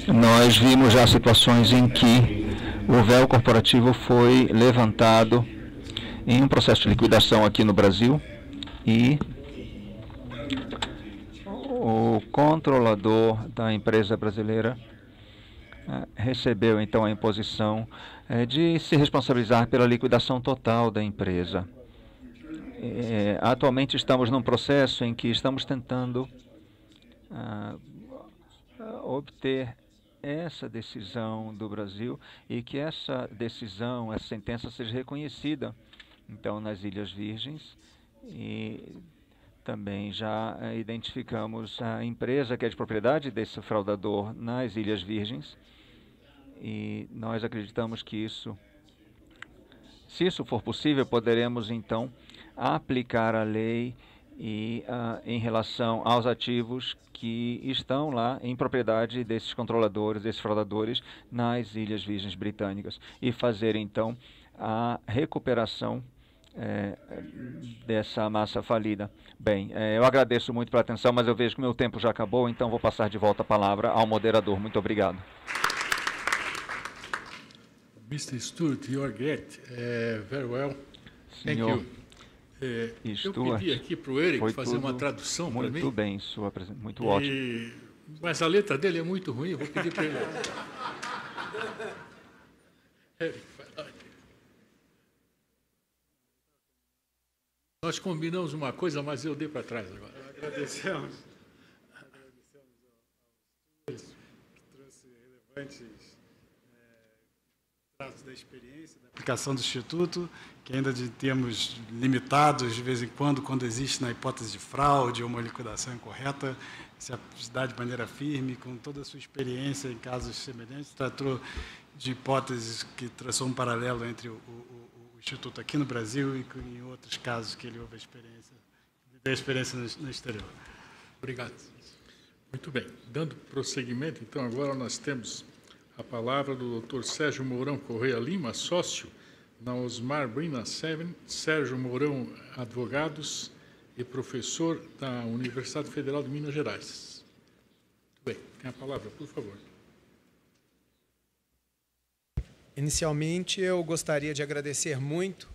nós vimos já situações em que o véu corporativo foi levantado em um processo de liquidação aqui no Brasil e o controlador da empresa brasileira recebeu então a imposição de se responsabilizar pela liquidação total da empresa. Atualmente estamos num processo em que estamos tentando obter essa decisão do Brasil e que essa decisão, essa sentença seja reconhecida então nas Ilhas Virgens. E também já identificamos a empresa que é de propriedade desse fraudador nas Ilhas Virgens e nós acreditamos que isso, se isso for possível, poderemos então aplicar a lei e em relação aos ativos que estão lá em propriedade desses controladores, desses fraudadores nas Ilhas Virgens Britânicas e fazer então a recuperação dessa massa falida. Bem, eu agradeço muito pela atenção, mas eu vejo que meu tempo já acabou, então vou passar de volta a palavra ao moderador. Muito obrigado. Mr. Stewart, you are great. Very well. Thank you. Eu pedi aqui para o Eric fazer uma tradução para mim. Muito bem, sua apresentação, muito ótimo. Mas a letra dele é muito ruim, eu vou pedir para ele. Eric, vai lá. Nós combinamos uma coisa, mas eu dei para trás agora. Agradecemos. Da experiência, da aplicação do Instituto, que ainda de termos limitados, de vez em quando existe na hipótese de fraude ou uma liquidação incorreta, se dá de maneira firme, com toda a sua experiência em casos semelhantes, tratou de hipóteses que traçou um paralelo entre o Instituto aqui no Brasil e em outros casos que ele houve a experiência no exterior. Obrigado. Muito bem. Dando prosseguimento, então, agora nós temos a palavra do Dr. Sérgio Mourão Correia Lima, sócio na Osmar Brina Seven, Sérgio Mourão Advogados e professor da Universidade Federal de Minas Gerais. Muito bem, tem a palavra, por favor. Inicialmente, eu gostaria de agradecer muito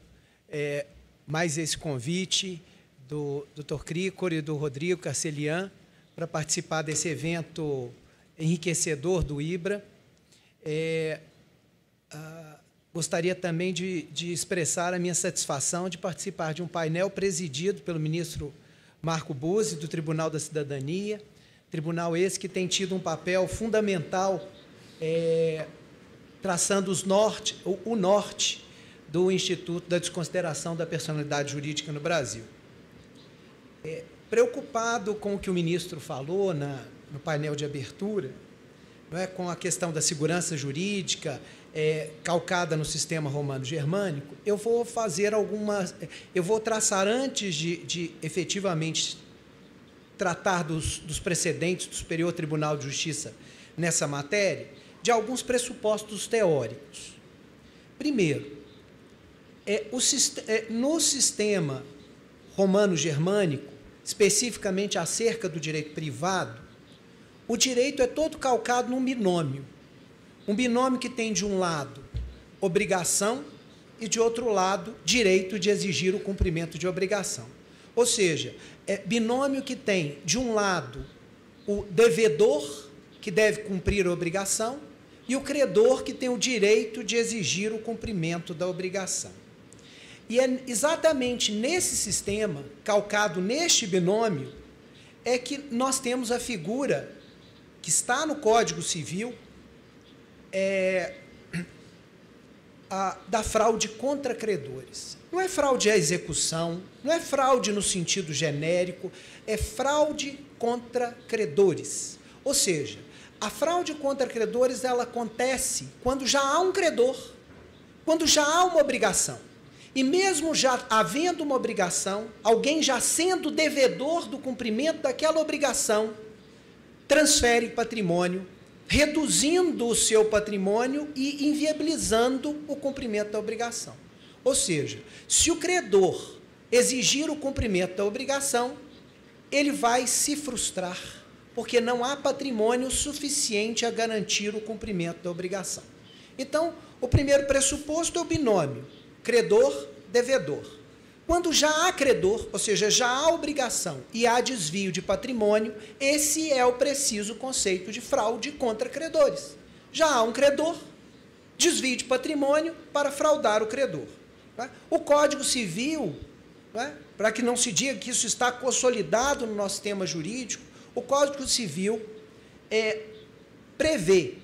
mais esse convite do Dr. Cricor e do Rodrigo Carcelian para participar desse evento enriquecedor do IBRA. Gostaria também de expressar a minha satisfação de participar de um painel presidido pelo ministro Marco Buzzi, do Tribunal da Cidadania, tribunal esse que tem tido um papel fundamental traçando o norte do Instituto da Desconsideração da Personalidade Jurídica no Brasil. Preocupado com o que o ministro falou no painel de abertura, não é, com a questão da segurança jurídica calcada no sistema romano-germânico, eu vou traçar, antes de efetivamente tratar dos precedentes do Superior Tribunal de Justiça nessa matéria, de alguns pressupostos teóricos. Primeiro, no sistema romano-germânico, especificamente acerca do direito privado, o direito é todo calcado num binômio. Um binômio que tem, de um lado, obrigação e, de outro lado, direito de exigir o cumprimento de obrigação. Ou seja, binômio que tem, de um lado, o devedor, que deve cumprir a obrigação, e o credor, que tem o direito de exigir o cumprimento da obrigação. E é exatamente nesse sistema, calcado neste binômio, é que nós temos a figura que está no Código Civil da fraude contra credores. Não é fraude à execução, não é fraude no sentido genérico, é fraude contra credores. Ou seja, a fraude contra credores, ela acontece quando já há um credor, quando já há uma obrigação. E mesmo já havendo uma obrigação, alguém já sendo devedor do cumprimento daquela obrigação, transfere patrimônio, reduzindo o seu patrimônio e inviabilizando o cumprimento da obrigação. Ou seja, se o credor exigir o cumprimento da obrigação, ele vai se frustrar, porque não há patrimônio suficiente a garantir o cumprimento da obrigação. Então, o primeiro pressuposto é o binômio credor-devedor. Quando já há credor, ou seja, já há obrigação e há desvio de patrimônio, esse é o preciso conceito de fraude contra credores. Já há um credor, desvio de patrimônio para fraudar o credor. O Código Civil, para que não se diga que isso está consolidado no nosso sistema jurídico, o Código Civil prevê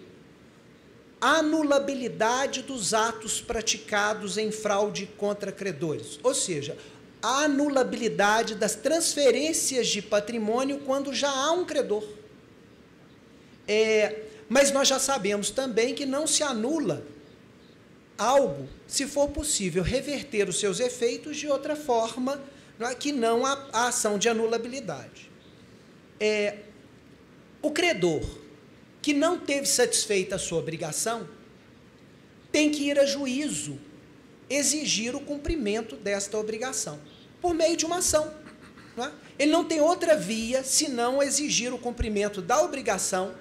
a anulabilidade dos atos praticados em fraude contra credores, ou seja, a anulabilidade das transferências de patrimônio quando já há um credor. Mas nós já sabemos também que não se anula algo se for possível reverter os seus efeitos de outra forma, que não a ação de anulabilidade. O credor que não teve satisfeita a sua obrigação, tem que ir a juízo exigir o cumprimento desta obrigação, por meio de uma ação. Não é? Ele não tem outra via senão exigir o cumprimento da obrigação,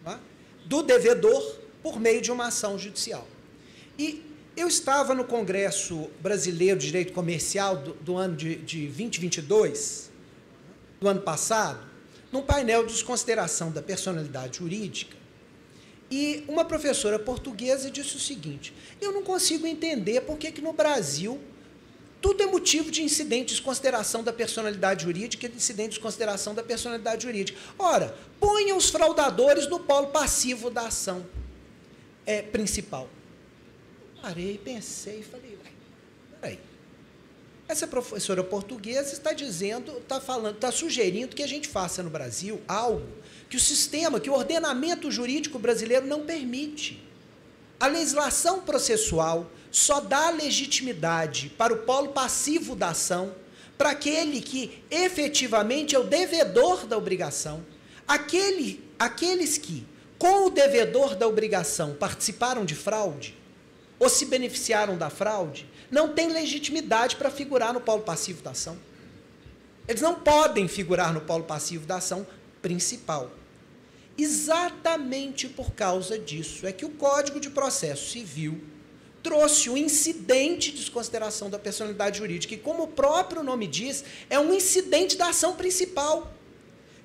não é, do devedor por meio de uma ação judicial. E eu estava no Congresso Brasileiro de Direito Comercial do ano de 2022, do ano passado, num painel de desconsideração da personalidade jurídica, e uma professora portuguesa disse o seguinte: eu não consigo entender por que no Brasil tudo é motivo de incidente de desconsideração da personalidade jurídica e de incidente de desconsideração da personalidade jurídica. Ora, ponha os fraudadores no polo passivo da ação. principal. Parei, pensei e falei, peraí. Essa professora portuguesa está dizendo, está sugerindo que a gente faça no Brasil algo que o sistema, que o ordenamento jurídico brasileiro não permite. A legislação processual só dá legitimidade para o polo passivo da ação, para aquele que efetivamente é o devedor da obrigação. Aqueles que, com o devedor da obrigação, participaram de fraude ou se beneficiaram da fraude, não têm legitimidade para figurar no polo passivo da ação. Eles não podem figurar no polo passivo da ação principal. Exatamente por causa disso é que o Código de Processo Civil trouxe o incidente de desconsideração da personalidade jurídica, e, como o próprio nome diz, é um incidente da ação principal.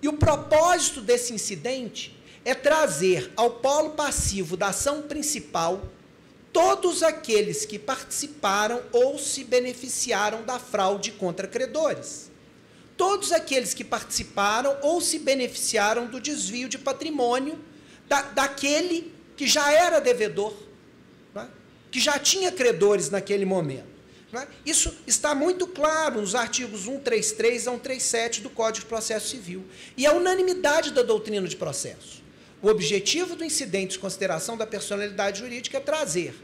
E o propósito desse incidente é trazer ao polo passivo da ação principal todos aqueles que participaram ou se beneficiaram da fraude contra credores. Todos aqueles que participaram ou se beneficiaram do desvio de patrimônio daquele que já era devedor, não é? Que já tinha credores naquele momento. Não é? Isso está muito claro nos artigos 133 a 137 do Código de Processo Civil. E a unanimidade da doutrina de processo. O objetivo do incidente de desconsideração da personalidade jurídica é trazer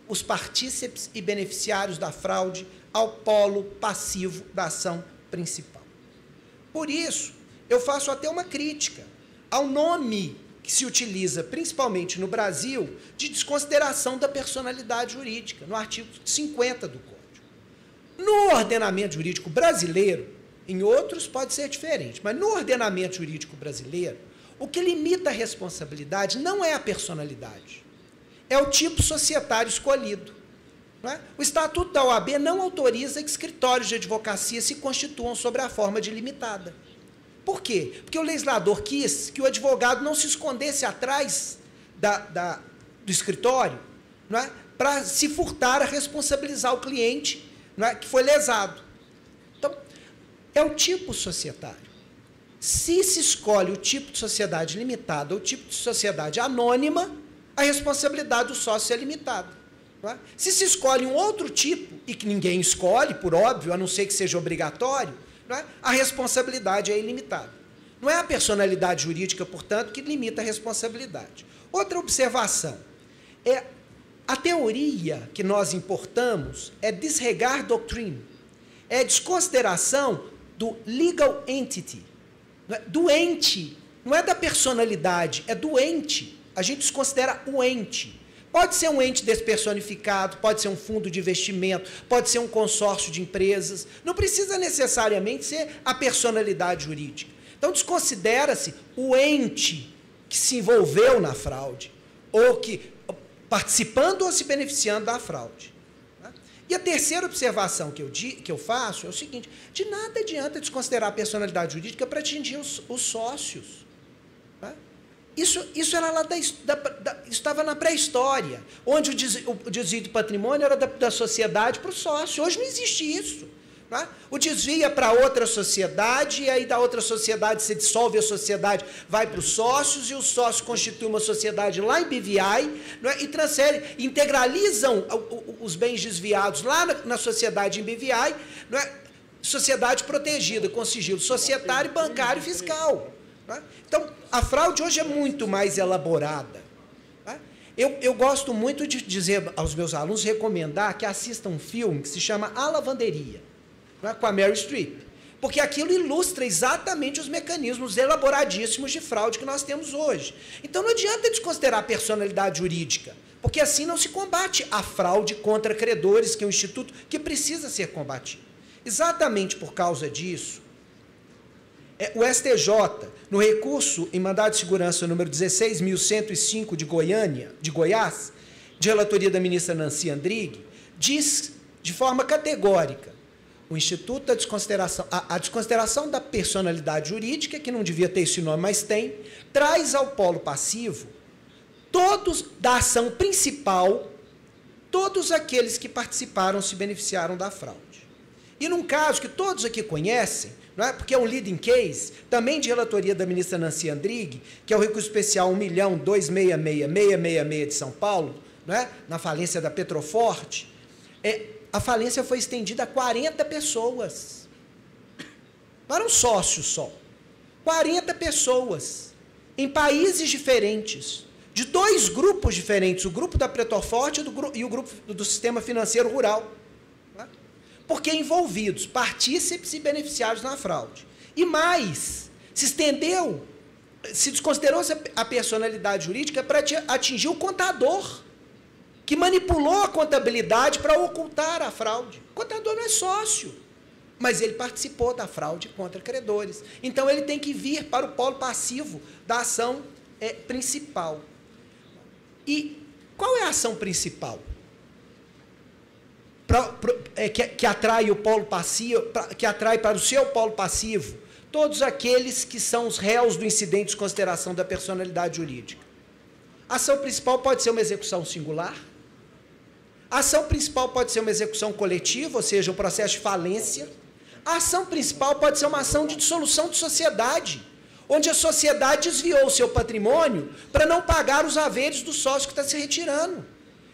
os partícipes e beneficiários da fraude ao polo passivo da ação principal. Por isso, eu faço até uma crítica ao nome que se utiliza, principalmente no Brasil, de desconsideração da personalidade jurídica, no artigo 50 do Código. No ordenamento jurídico brasileiro, em outros pode ser diferente, mas no ordenamento jurídico brasileiro, o que limita a responsabilidade não é a personalidade, é o tipo societário escolhido. Não é? O Estatuto da OAB não autoriza que escritórios de advocacia se constituam sobre a forma de limitada. Por quê? Porque o legislador quis que o advogado não se escondesse atrás do escritório, não é? Para se furtar a responsabilizar o cliente, não é? Que foi lesado. Então, é o tipo societário. Se se escolhe o tipo de sociedade limitada ou o tipo de sociedade anônima, a responsabilidade do sócio é limitada. Não é? Se se escolhe um outro tipo, e que ninguém escolhe, por óbvio, a não ser que seja obrigatório, não é? A responsabilidade é ilimitada. Não é a personalidade jurídica, portanto, que limita a responsabilidade. Outra observação é a teoria que nós importamos é disregard doctrine, é desconsideração do legal entity, do ente, não é da personalidade, é do ente. A gente desconsidera o ente. Pode ser um ente despersonificado, pode ser um fundo de investimento, pode ser um consórcio de empresas, não precisa necessariamente ser a personalidade jurídica. Então, desconsidera-se o ente que se envolveu na fraude, ou que participando ou se beneficiando da fraude. E a terceira observação que eu faço é o seguinte: de nada adianta desconsiderar a personalidade jurídica para atingir os sócios. Tá? Isso era lá estava na pré-história, onde o desvio de patrimônio era da sociedade para o sócio. Hoje não existe isso. Tá? O desvio é para outra sociedade, e aí da outra sociedade se dissolve a sociedade, vai para os sócios, e os sócios constituem uma sociedade lá em BVI, não é? E transferem, integralizam os bens desviados lá na sociedade em BVI, não é? Sociedade protegida com sigilo societário, bancário e fiscal. Não é? Então, a fraude hoje é muito mais elaborada. Tá? Eu gosto muito de dizer aos meus alunos, recomendar que assistam um filme que se chama A Lavanderia, com a Meryl Streep, porque aquilo ilustra exatamente os mecanismos elaboradíssimos de fraude que nós temos hoje. Então, não adianta desconsiderar a personalidade jurídica, porque assim não se combate a fraude contra credores, que é um instituto que precisa ser combatido. Exatamente por causa disso, o STJ, no recurso em mandado de segurança número 16.105 de Goiás, de relatoria da ministra Nancy Andrighi, diz de forma categórica: o Instituto da Desconsideração, a desconsideração da personalidade jurídica, que não devia ter esse nome, mas tem, traz ao polo passivo todos da ação principal, todos aqueles que participaram, se beneficiaram da fraude. E num caso que todos aqui conhecem, não é? Porque é um leading case, também de relatoria da ministra Nancy Andrighi, que é o recurso especial 1.266.666 de São Paulo, não é? Na falência da Petroforte, a falência foi estendida a 40 pessoas. Não era um sócio só. 40 pessoas, em países diferentes, de dois grupos diferentes, o grupo da Petroforte e o grupo do sistema financeiro rural. Porque envolvidos, partícipes e beneficiários na fraude. E mais, se estendeu, se desconsiderou a personalidade jurídica para atingir o contador, que manipulou a contabilidade para ocultar a fraude. O contador não é sócio, mas ele participou da fraude contra credores. Então, ele tem que vir para o polo passivo da ação principal. E qual é a ação principal? Que atrai o polo passivo, que atrai para o seu polo passivo todos aqueles que são os réus do incidente de desconsideração da personalidade jurídica. A ação principal pode ser uma execução singular. A ação principal pode ser uma execução coletiva, ou seja, um processo de falência. A ação principal pode ser uma ação de dissolução de sociedade, onde a sociedade desviou o seu patrimônio para não pagar os haveres do sócio que está se retirando.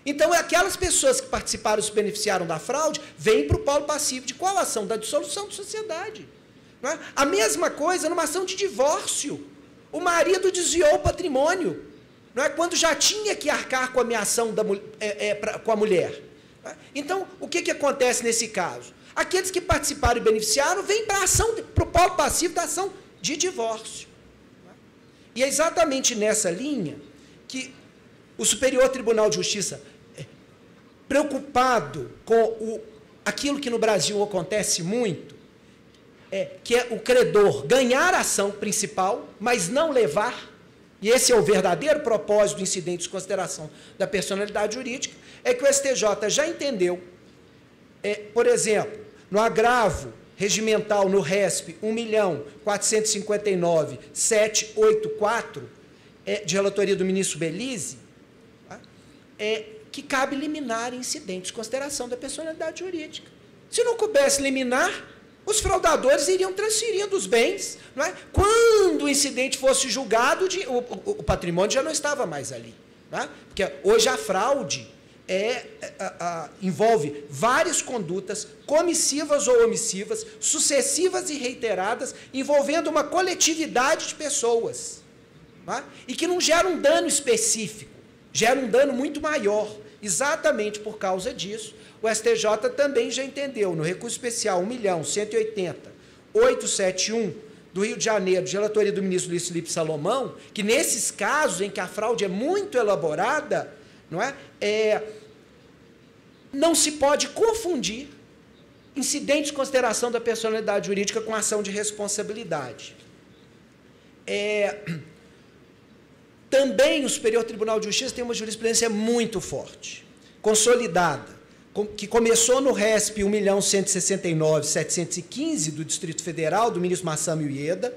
Então, aquelas pessoas que participaram e se beneficiaram da fraude vêm para o polo passivo de qual ação? Da dissolução de sociedade. Não é? A mesma coisa numa ação de divórcio. O marido desviou o patrimônio, não é? Quando já tinha que arcar com a ameação com a mulher. Não é? Então, o que acontece nesse caso? Aqueles que participaram e beneficiaram vêm para o polo passivo da ação de divórcio. Não é? E é exatamente nessa linha que o Superior Tribunal de Justiça, preocupado com aquilo que no Brasil acontece muito, que é o credor ganhar a ação principal, mas não levar, e esse é o verdadeiro propósito do incidente de desconsideração da personalidade jurídica, é que o STJ já entendeu, por exemplo, no agravo regimental no RESP 1.459.784, de relatoria do ministro Belize, que cabe liminar incidente de desconsideração da personalidade jurídica. Se não coubesse liminar, os fraudadores iriam transferindo os bens. Não é? Quando o incidente fosse julgado, o patrimônio já não estava mais ali. Não é? Porque hoje a fraude envolve várias condutas, comissivas ou omissivas, sucessivas e reiteradas, envolvendo uma coletividade de pessoas. Não é? E que não gera um dano específico, gera um dano muito maior. Exatamente por causa disso, o STJ também já entendeu, no recurso especial 1.180.871, do Rio de Janeiro, de relatoria do ministro Luiz Felipe Salomão, que nesses casos em que a fraude é muito elaborada, não se pode confundir incidente de consideração da personalidade jurídica com ação de responsabilidade. Também o Superior Tribunal de Justiça tem uma jurisprudência muito forte, consolidada, que começou no RESP 1.169.715 do Distrito Federal, do ministro Massami Ueda,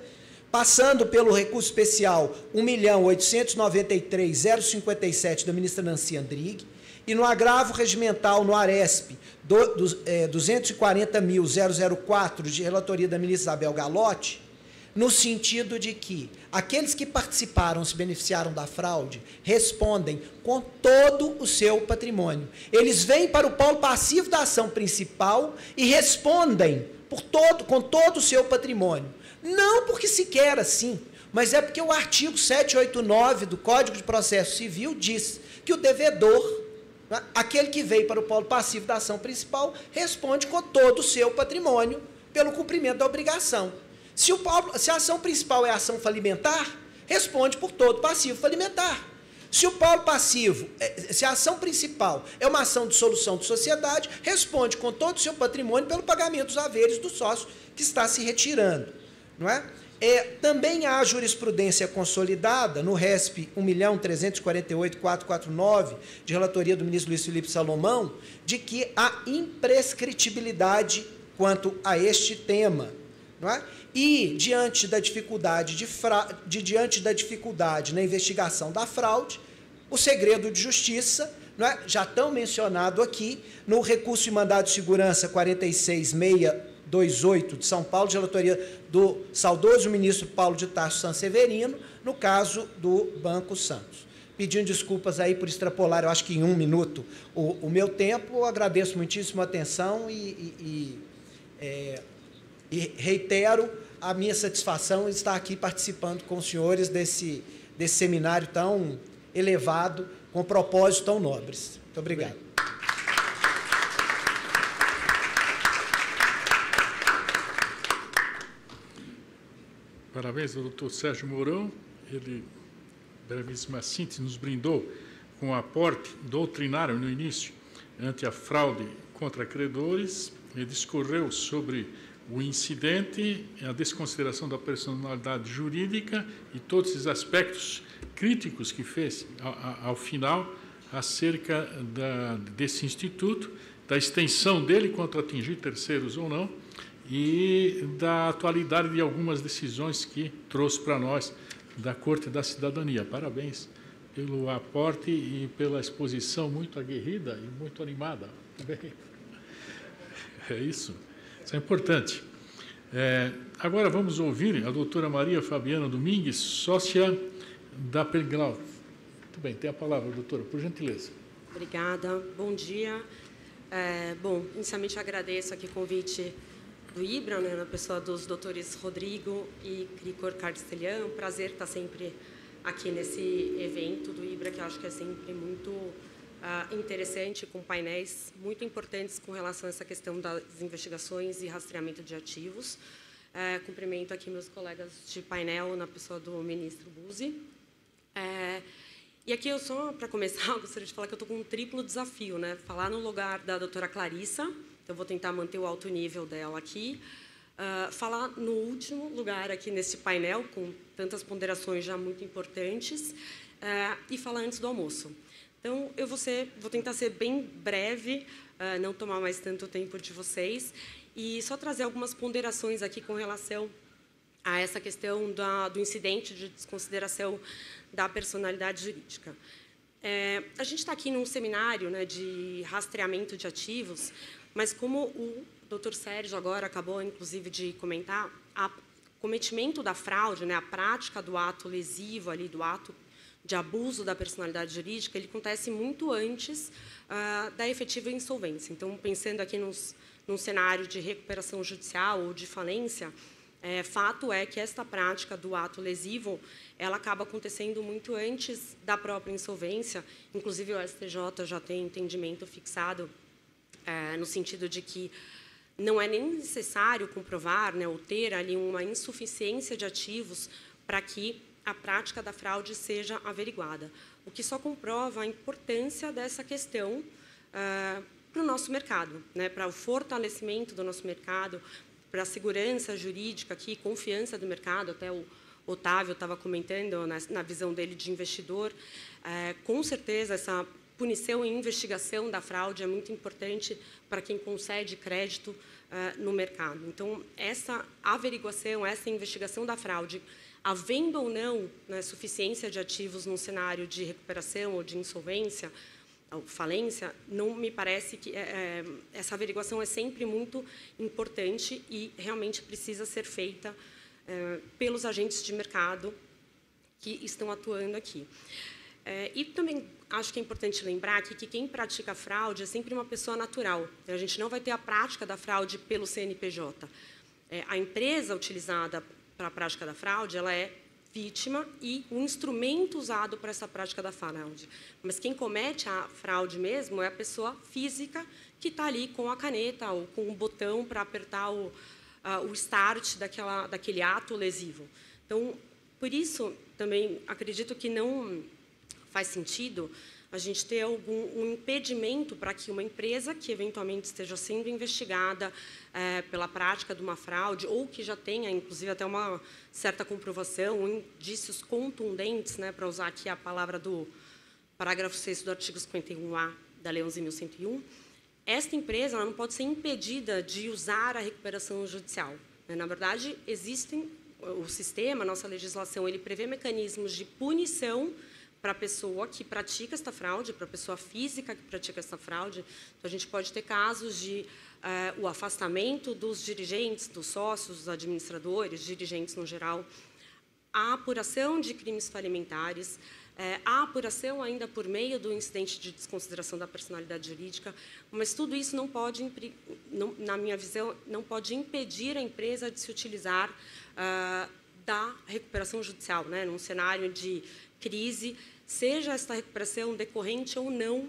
passando pelo recurso especial 1.893.057 da ministra Nancy Andrighi, e no agravo regimental no ARESP 240.004 de relatoria da ministra Isabel Galotti, no sentido de que aqueles que participaram, se beneficiaram da fraude, respondem com todo o seu patrimônio. Eles vêm para o polo passivo da ação principal e respondem com todo o seu patrimônio. Não porque se quer assim, mas é porque o artigo 789 do Código de Processo Civil diz que o devedor, aquele que veio para o polo passivo da ação principal, responde com todo o seu patrimônio pelo cumprimento da obrigação. Se a ação principal é a ação falimentar, responde por todo passivo falimentar. Se o polo passivo, se a ação principal é uma ação de dissolução de sociedade, responde com todo o seu patrimônio pelo pagamento dos haveres do sócio que está se retirando. Não é? Também há jurisprudência consolidada no RESP 1.348.449, de relatoria do ministro Luiz Felipe Salomão, de que há imprescritibilidade quanto a este tema. Não é? E, diante da dificuldade na investigação da fraude, o segredo de justiça não é? Já estão mencionados aqui no recurso de mandado de segurança 46628 de São Paulo, de relatoria do saudoso ministro Paulo de Tarso Sanseverino, no caso do Banco Santos. Pedindo desculpas aí por extrapolar, eu acho que em 1 minuto, o meu tempo. Eu agradeço muitíssimo a atenção e reitero a minha satisfação em estar aqui participando com os senhores desse seminário tão elevado, com propósitos tão nobres. Muito obrigado. Parabéns ao doutor Sérgio Mourão. Ele, brevíssima síntese, nos brindou com um aporte doutrinário no início ante a fraude contra credores. Ele discorreu sobre o incidente, a desconsideração da personalidade jurídica e todos esses aspectos críticos que fez ao final acerca desse instituto, da extensão dele quanto a atingir terceiros ou não, e da atualidade de algumas decisões que trouxe para nós da Corte da Cidadania. Parabéns pelo aporte e pela exposição muito aguerrida e muito animada. É isso. Isso é importante. Agora vamos ouvir a doutora Maria Fabiana Domingues, sócia da Perglau. Muito bem, tem a palavra, doutora, por gentileza. Obrigada, bom dia. Bom, inicialmente agradeço aqui o convite do IBRA, né, na pessoa dos doutores Rodrigo e Cricor Carstelian. É um prazer estar sempre aqui nesse evento do IBRA, que eu acho que é sempre muito interessante, com painéis muito importantes com relação a essa questão das investigações e rastreamento de ativos. Cumprimento aqui meus colegas de painel, na pessoa do ministro Buzzi. E aqui, eu só para começar, eu gostaria de falar que eu estou com um triplo desafio, né? Falar no lugar da doutora Clarissa, então vou tentar manter o alto nível dela aqui. Falar no último lugar aqui nesse painel, com tantas ponderações já muito importantes, e falar antes do almoço. Então, eu vou tentar ser bem breve, não tomar mais tanto tempo de vocês, e só trazer algumas ponderações aqui com relação a essa questão do incidente de desconsideração da personalidade jurídica. A gente está aqui num seminário, né, de rastreamento de ativos, mas como o doutor Sérgio agora acabou, inclusive, de comentar, o cometimento da fraude, né, a prática do ato lesivo, ali, do ato de abuso da personalidade jurídica, ele acontece muito antes da efetiva insolvência. Então, pensando aqui num cenário de recuperação judicial ou de falência, fato é que esta prática do ato lesivo, ela acaba acontecendo muito antes da própria insolvência. Inclusive, o STJ já tem entendimento fixado no sentido de que não é nem necessário comprovar, né, ou ter ali uma insuficiência de ativos para que a prática da fraude seja averiguada, o que só comprova a importância dessa questão para o nosso mercado, né, para o fortalecimento do nosso mercado, para a segurança jurídica, aqui, confiança do mercado. Até o Otávio estava comentando na visão dele de investidor. Com certeza, essa punição e investigação da fraude é muito importante para quem concede crédito no mercado. Então, essa averiguação, essa investigação da fraude, havendo ou não, né, suficiência de ativos num cenário de recuperação ou de insolvência, ou falência, não me parece que essa averiguação é sempre muito importante e realmente precisa ser feita pelos agentes de mercado que estão atuando aqui. E também acho que é importante lembrar aqui que quem pratica fraude é sempre uma pessoa natural. A gente não vai ter a prática da fraude pelo CNPJ. A empresa utilizada para a prática da fraude, ela é vítima e um instrumento usado para essa prática da fraude. Mas quem comete a fraude mesmo é a pessoa física que está ali com a caneta ou com o botão para apertar o start daquele ato lesivo. Então, por isso, também acredito que não faz sentido a gente ter um impedimento para que uma empresa que eventualmente esteja sendo investigada pela prática de uma fraude ou que já tenha, inclusive, até uma certa comprovação, indícios contundentes, né, para usar aqui a palavra do parágrafo 6º do artigo 51A da Lei 11.101, esta empresa ela não pode ser impedida de usar a recuperação judicial. Na verdade, existem, o sistema, a nossa legislação, ele prevê mecanismos de punição para a pessoa que pratica esta fraude, para a pessoa física que pratica esta fraude. Então, a gente pode ter casos de o afastamento dos dirigentes, dos sócios, dos administradores, dirigentes no geral, a apuração de crimes falimentares, a apuração ainda por meio do incidente de desconsideração da personalidade jurídica, mas tudo isso não pode, na minha visão, não pode impedir a empresa de se utilizar da recuperação judicial, né, num cenário de crise, seja esta recuperação decorrente ou não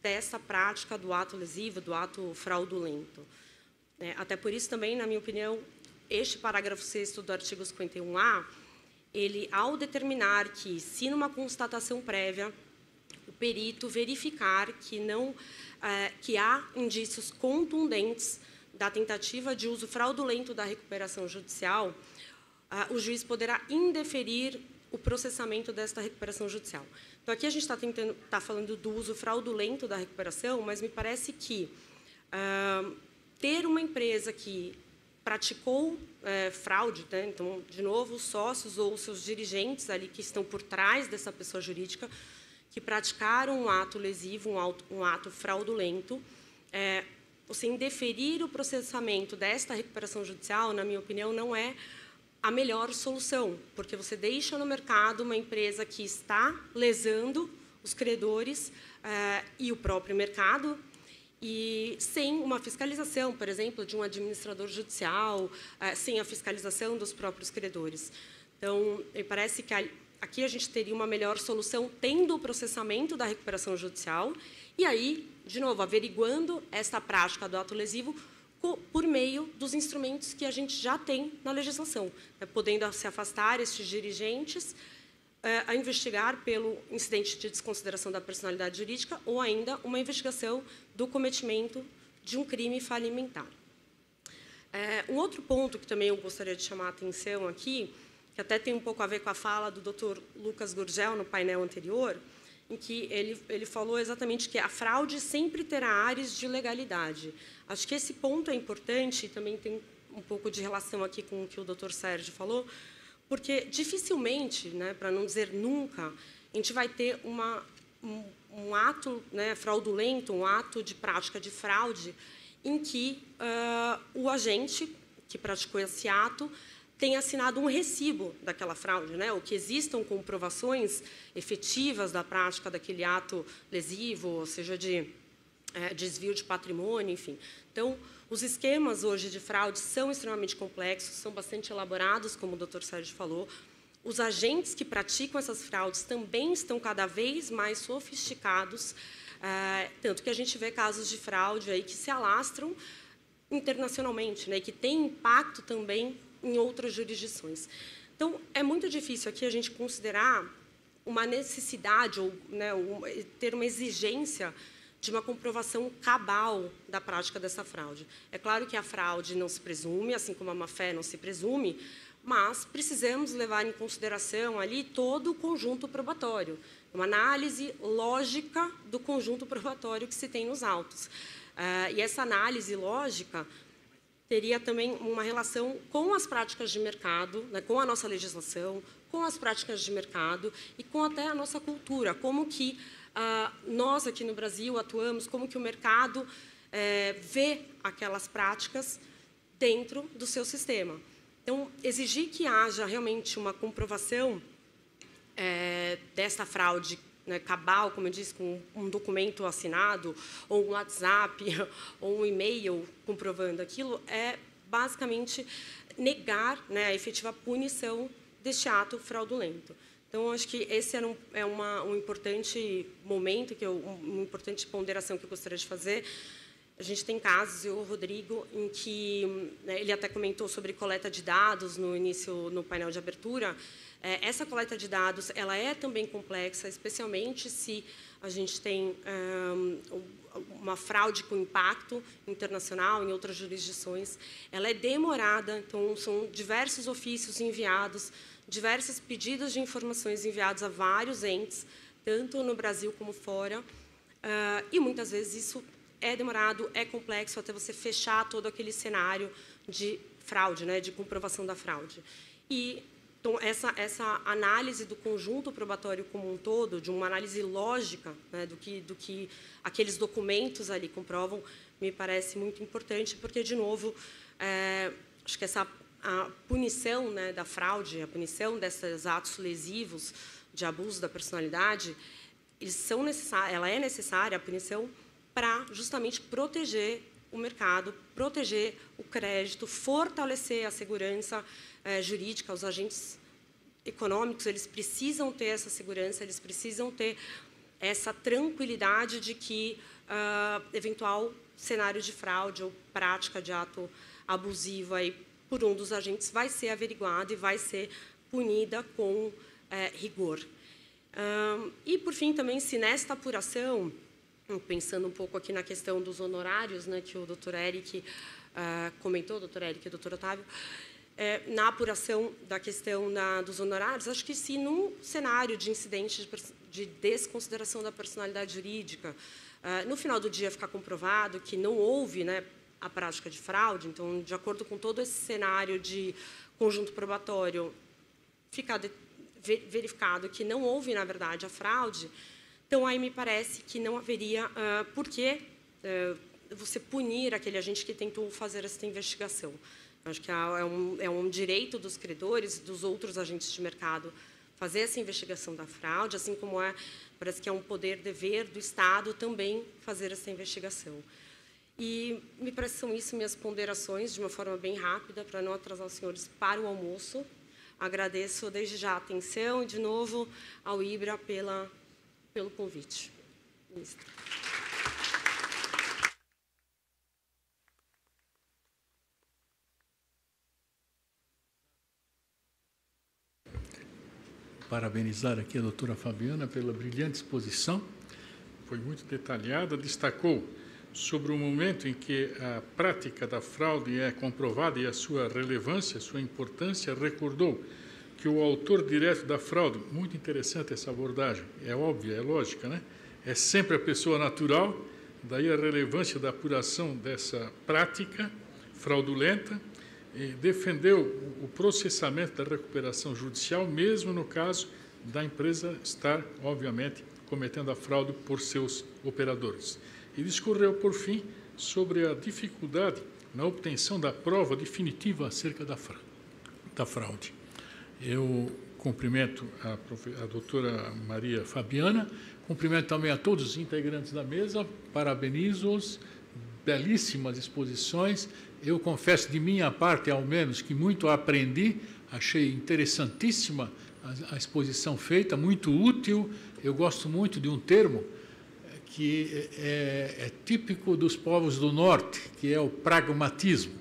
dessa prática do ato lesivo, do ato fraudulento. Até por isso também, na minha opinião, este parágrafo 6º do artigo 51A, ele, ao determinar que, se numa constatação prévia, o perito verificar que há indícios contundentes da tentativa de uso fraudulento da recuperação judicial, o juiz poderá indeferir o processamento desta recuperação judicial. Então, aqui a gente está falando do uso fraudulento da recuperação, mas me parece que ter uma empresa que praticou fraude, né? Então, de novo, os sócios ou os seus dirigentes ali que estão por trás dessa pessoa jurídica, que praticaram um ato lesivo, um ato fraudulento, você indeferir o processamento desta recuperação judicial, na minha opinião, não é a melhor solução, porque você deixa no mercado uma empresa que está lesando os credores e o próprio mercado, e sem uma fiscalização, por exemplo, de um administrador judicial, sem a fiscalização dos próprios credores. Então, me parece que aqui a gente teria uma melhor solução tendo o processamento da recuperação judicial e aí, de novo, averiguando esta prática do ato lesivo por meio dos instrumentos que a gente já tem na legislação, podendo se afastar estes dirigentes, a investigar pelo incidente de desconsideração da personalidade jurídica ou ainda uma investigação do cometimento de um crime falimentar. Um outro ponto que também eu gostaria de chamar a atenção aqui, que até tem um pouco a ver com a fala do Dr. Lucas Gurgel no painel anterior, em que ele falou exatamente que a fraude sempre terá áreas de legalidade. Acho que esse ponto é importante e também tem um pouco de relação aqui com o que o Dr. Sérgio falou, porque dificilmente, né, para não dizer nunca, a gente vai ter um ato, né, fraudulento, um ato de prática de fraude, em que o agente que praticou esse ato tenha assinado um recibo daquela fraude, né, ou que existam comprovações efetivas da prática daquele ato lesivo, ou seja, de desvio de patrimônio, enfim. Então, os esquemas hoje de fraude são extremamente complexos, são bastante elaborados, como o Dr. Sérgio falou. Os agentes que praticam essas fraudes também estão cada vez mais sofisticados, tanto que a gente vê casos de fraude aí que se alastram internacionalmente, né, e que têm impacto também em outras jurisdições. Então, é muito difícil aqui a gente considerar uma necessidade ou, né, ter uma exigência de uma comprovação cabal da prática dessa fraude. É claro que a fraude não se presume, assim como a má-fé não se presume, mas precisamos levar em consideração ali todo o conjunto probatório, uma análise lógica do conjunto probatório que se tem nos autos. E essa análise lógica teria também uma relação com as práticas de mercado, né, com a nossa legislação, com as práticas de mercado e com até a nossa cultura, como que nós aqui no Brasil atuamos, como que o mercado vê aquelas práticas dentro do seu sistema. Então, exigir que haja realmente uma comprovação desta fraude, né, cabal, como eu disse, com um documento assinado, ou um WhatsApp, ou um e-mail comprovando aquilo, é basicamente negar, né, a efetiva punição deste ato fraudulento. Então, acho que esse era um importante momento, uma importante ponderação que eu gostaria de fazer. A gente tem casos, eu, o Rodrigo, em que, né, ele até comentou sobre coleta de dados no início, no painel de abertura. Essa coleta de dados, ela é também complexa, especialmente se a gente tem uma fraude com impacto internacional em outras jurisdições. Ela é demorada, então são diversos ofícios enviados, diversos pedidos de informações enviados a vários entes, tanto no Brasil como fora, e muitas vezes isso é demorado, é complexo até você fechar todo aquele cenário de fraude, né, de comprovação da fraude. E Então, essa análise do conjunto probatório como um todo, de uma análise lógica, né, do que aqueles documentos ali comprovam, me parece muito importante, porque, de novo, acho que a punição, né, da fraude, a punição desses atos lesivos de abuso da personalidade, ela é necessária, a punição, para justamente proteger o mercado, proteger o crédito, fortalecer a segurança jurídica. Os agentes econômicos, eles precisam ter essa segurança, eles precisam ter essa tranquilidade de que eventual cenário de fraude ou prática de ato abusivo aí, por um dos agentes vai ser averiguado e vai ser punida com rigor. E, por fim, também, se nesta apuração, pensando um pouco aqui na questão dos honorários, né, que o doutor Eric comentou, doutor Eric e doutor Otávio, na apuração da questão dos honorários, acho que se num cenário de incidente de desconsideração da personalidade jurídica, no final do dia ficar comprovado que não houve, né, a prática de fraude, então, de acordo com todo esse cenário de conjunto probatório, ficar verificado que não houve, na verdade, a fraude, então, aí me parece que não haveria por que você punir aquele agente que tentou fazer essa investigação. Acho que é um direito dos credores, dos outros agentes de mercado, fazer essa investigação da fraude, assim como parece que é um poder-dever do Estado também fazer essa investigação. E me parece que são isso minhas ponderações, de uma forma bem rápida, para não atrasar os senhores para o almoço. Agradeço desde já a atenção e, de novo, ao IBRA pelo convite. Ministro. Parabenizar aqui a doutora Fabiana pela brilhante exposição, foi muito detalhada, destacou sobre o momento em que a prática da fraude é comprovada e a sua relevância, a sua importância, recordou que o autor direto da fraude, muito interessante essa abordagem, é óbvia, é lógica, né? É sempre a pessoa natural, daí a relevância da apuração dessa prática fraudulenta, e defendeu o processamento da recuperação judicial, mesmo no caso da empresa estar, obviamente, cometendo a fraude por seus operadores. E discorreu, por fim, sobre a dificuldade na obtenção da prova definitiva acerca da fraude. Eu cumprimento a doutora Maria Fabiana, cumprimento também a todos os integrantes da mesa, parabenizo-os, belíssimas exposições. Eu confesso, de minha parte, ao menos, que muito aprendi, achei interessantíssima a exposição feita, muito útil. Eu gosto muito de um termo que é típico dos povos do Norte, que é o pragmatismo.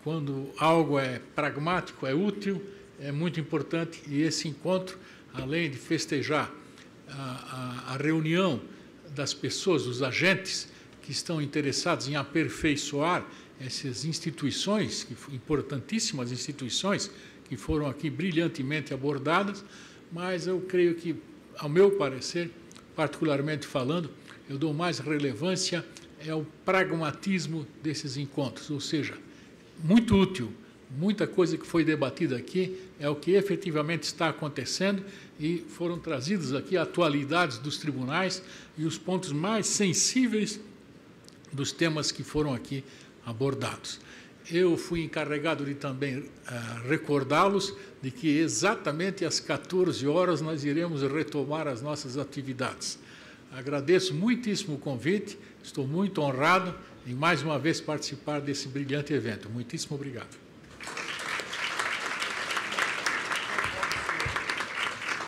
Quando algo é pragmático, é útil, é muito importante, e esse encontro, além de festejar a reunião das pessoas, dos agentes que estão interessados em aperfeiçoar essas instituições, importantíssimas instituições, que foram aqui brilhantemente abordadas, mas eu creio que, ao meu parecer, particularmente falando, eu dou mais relevância ao pragmatismo desses encontros, ou seja, muito útil, muita coisa que foi debatida aqui é o que efetivamente está acontecendo e foram trazidas aqui atualidades dos tribunais e os pontos mais sensíveis dos temas que foram aqui abordados. Eu fui encarregado de também recordá-los de que exatamente às 14 horas nós iremos retomar as nossas atividades. Agradeço muitíssimo o convite, estou muito honrado em mais uma vez participar desse brilhante evento. Muitíssimo obrigado.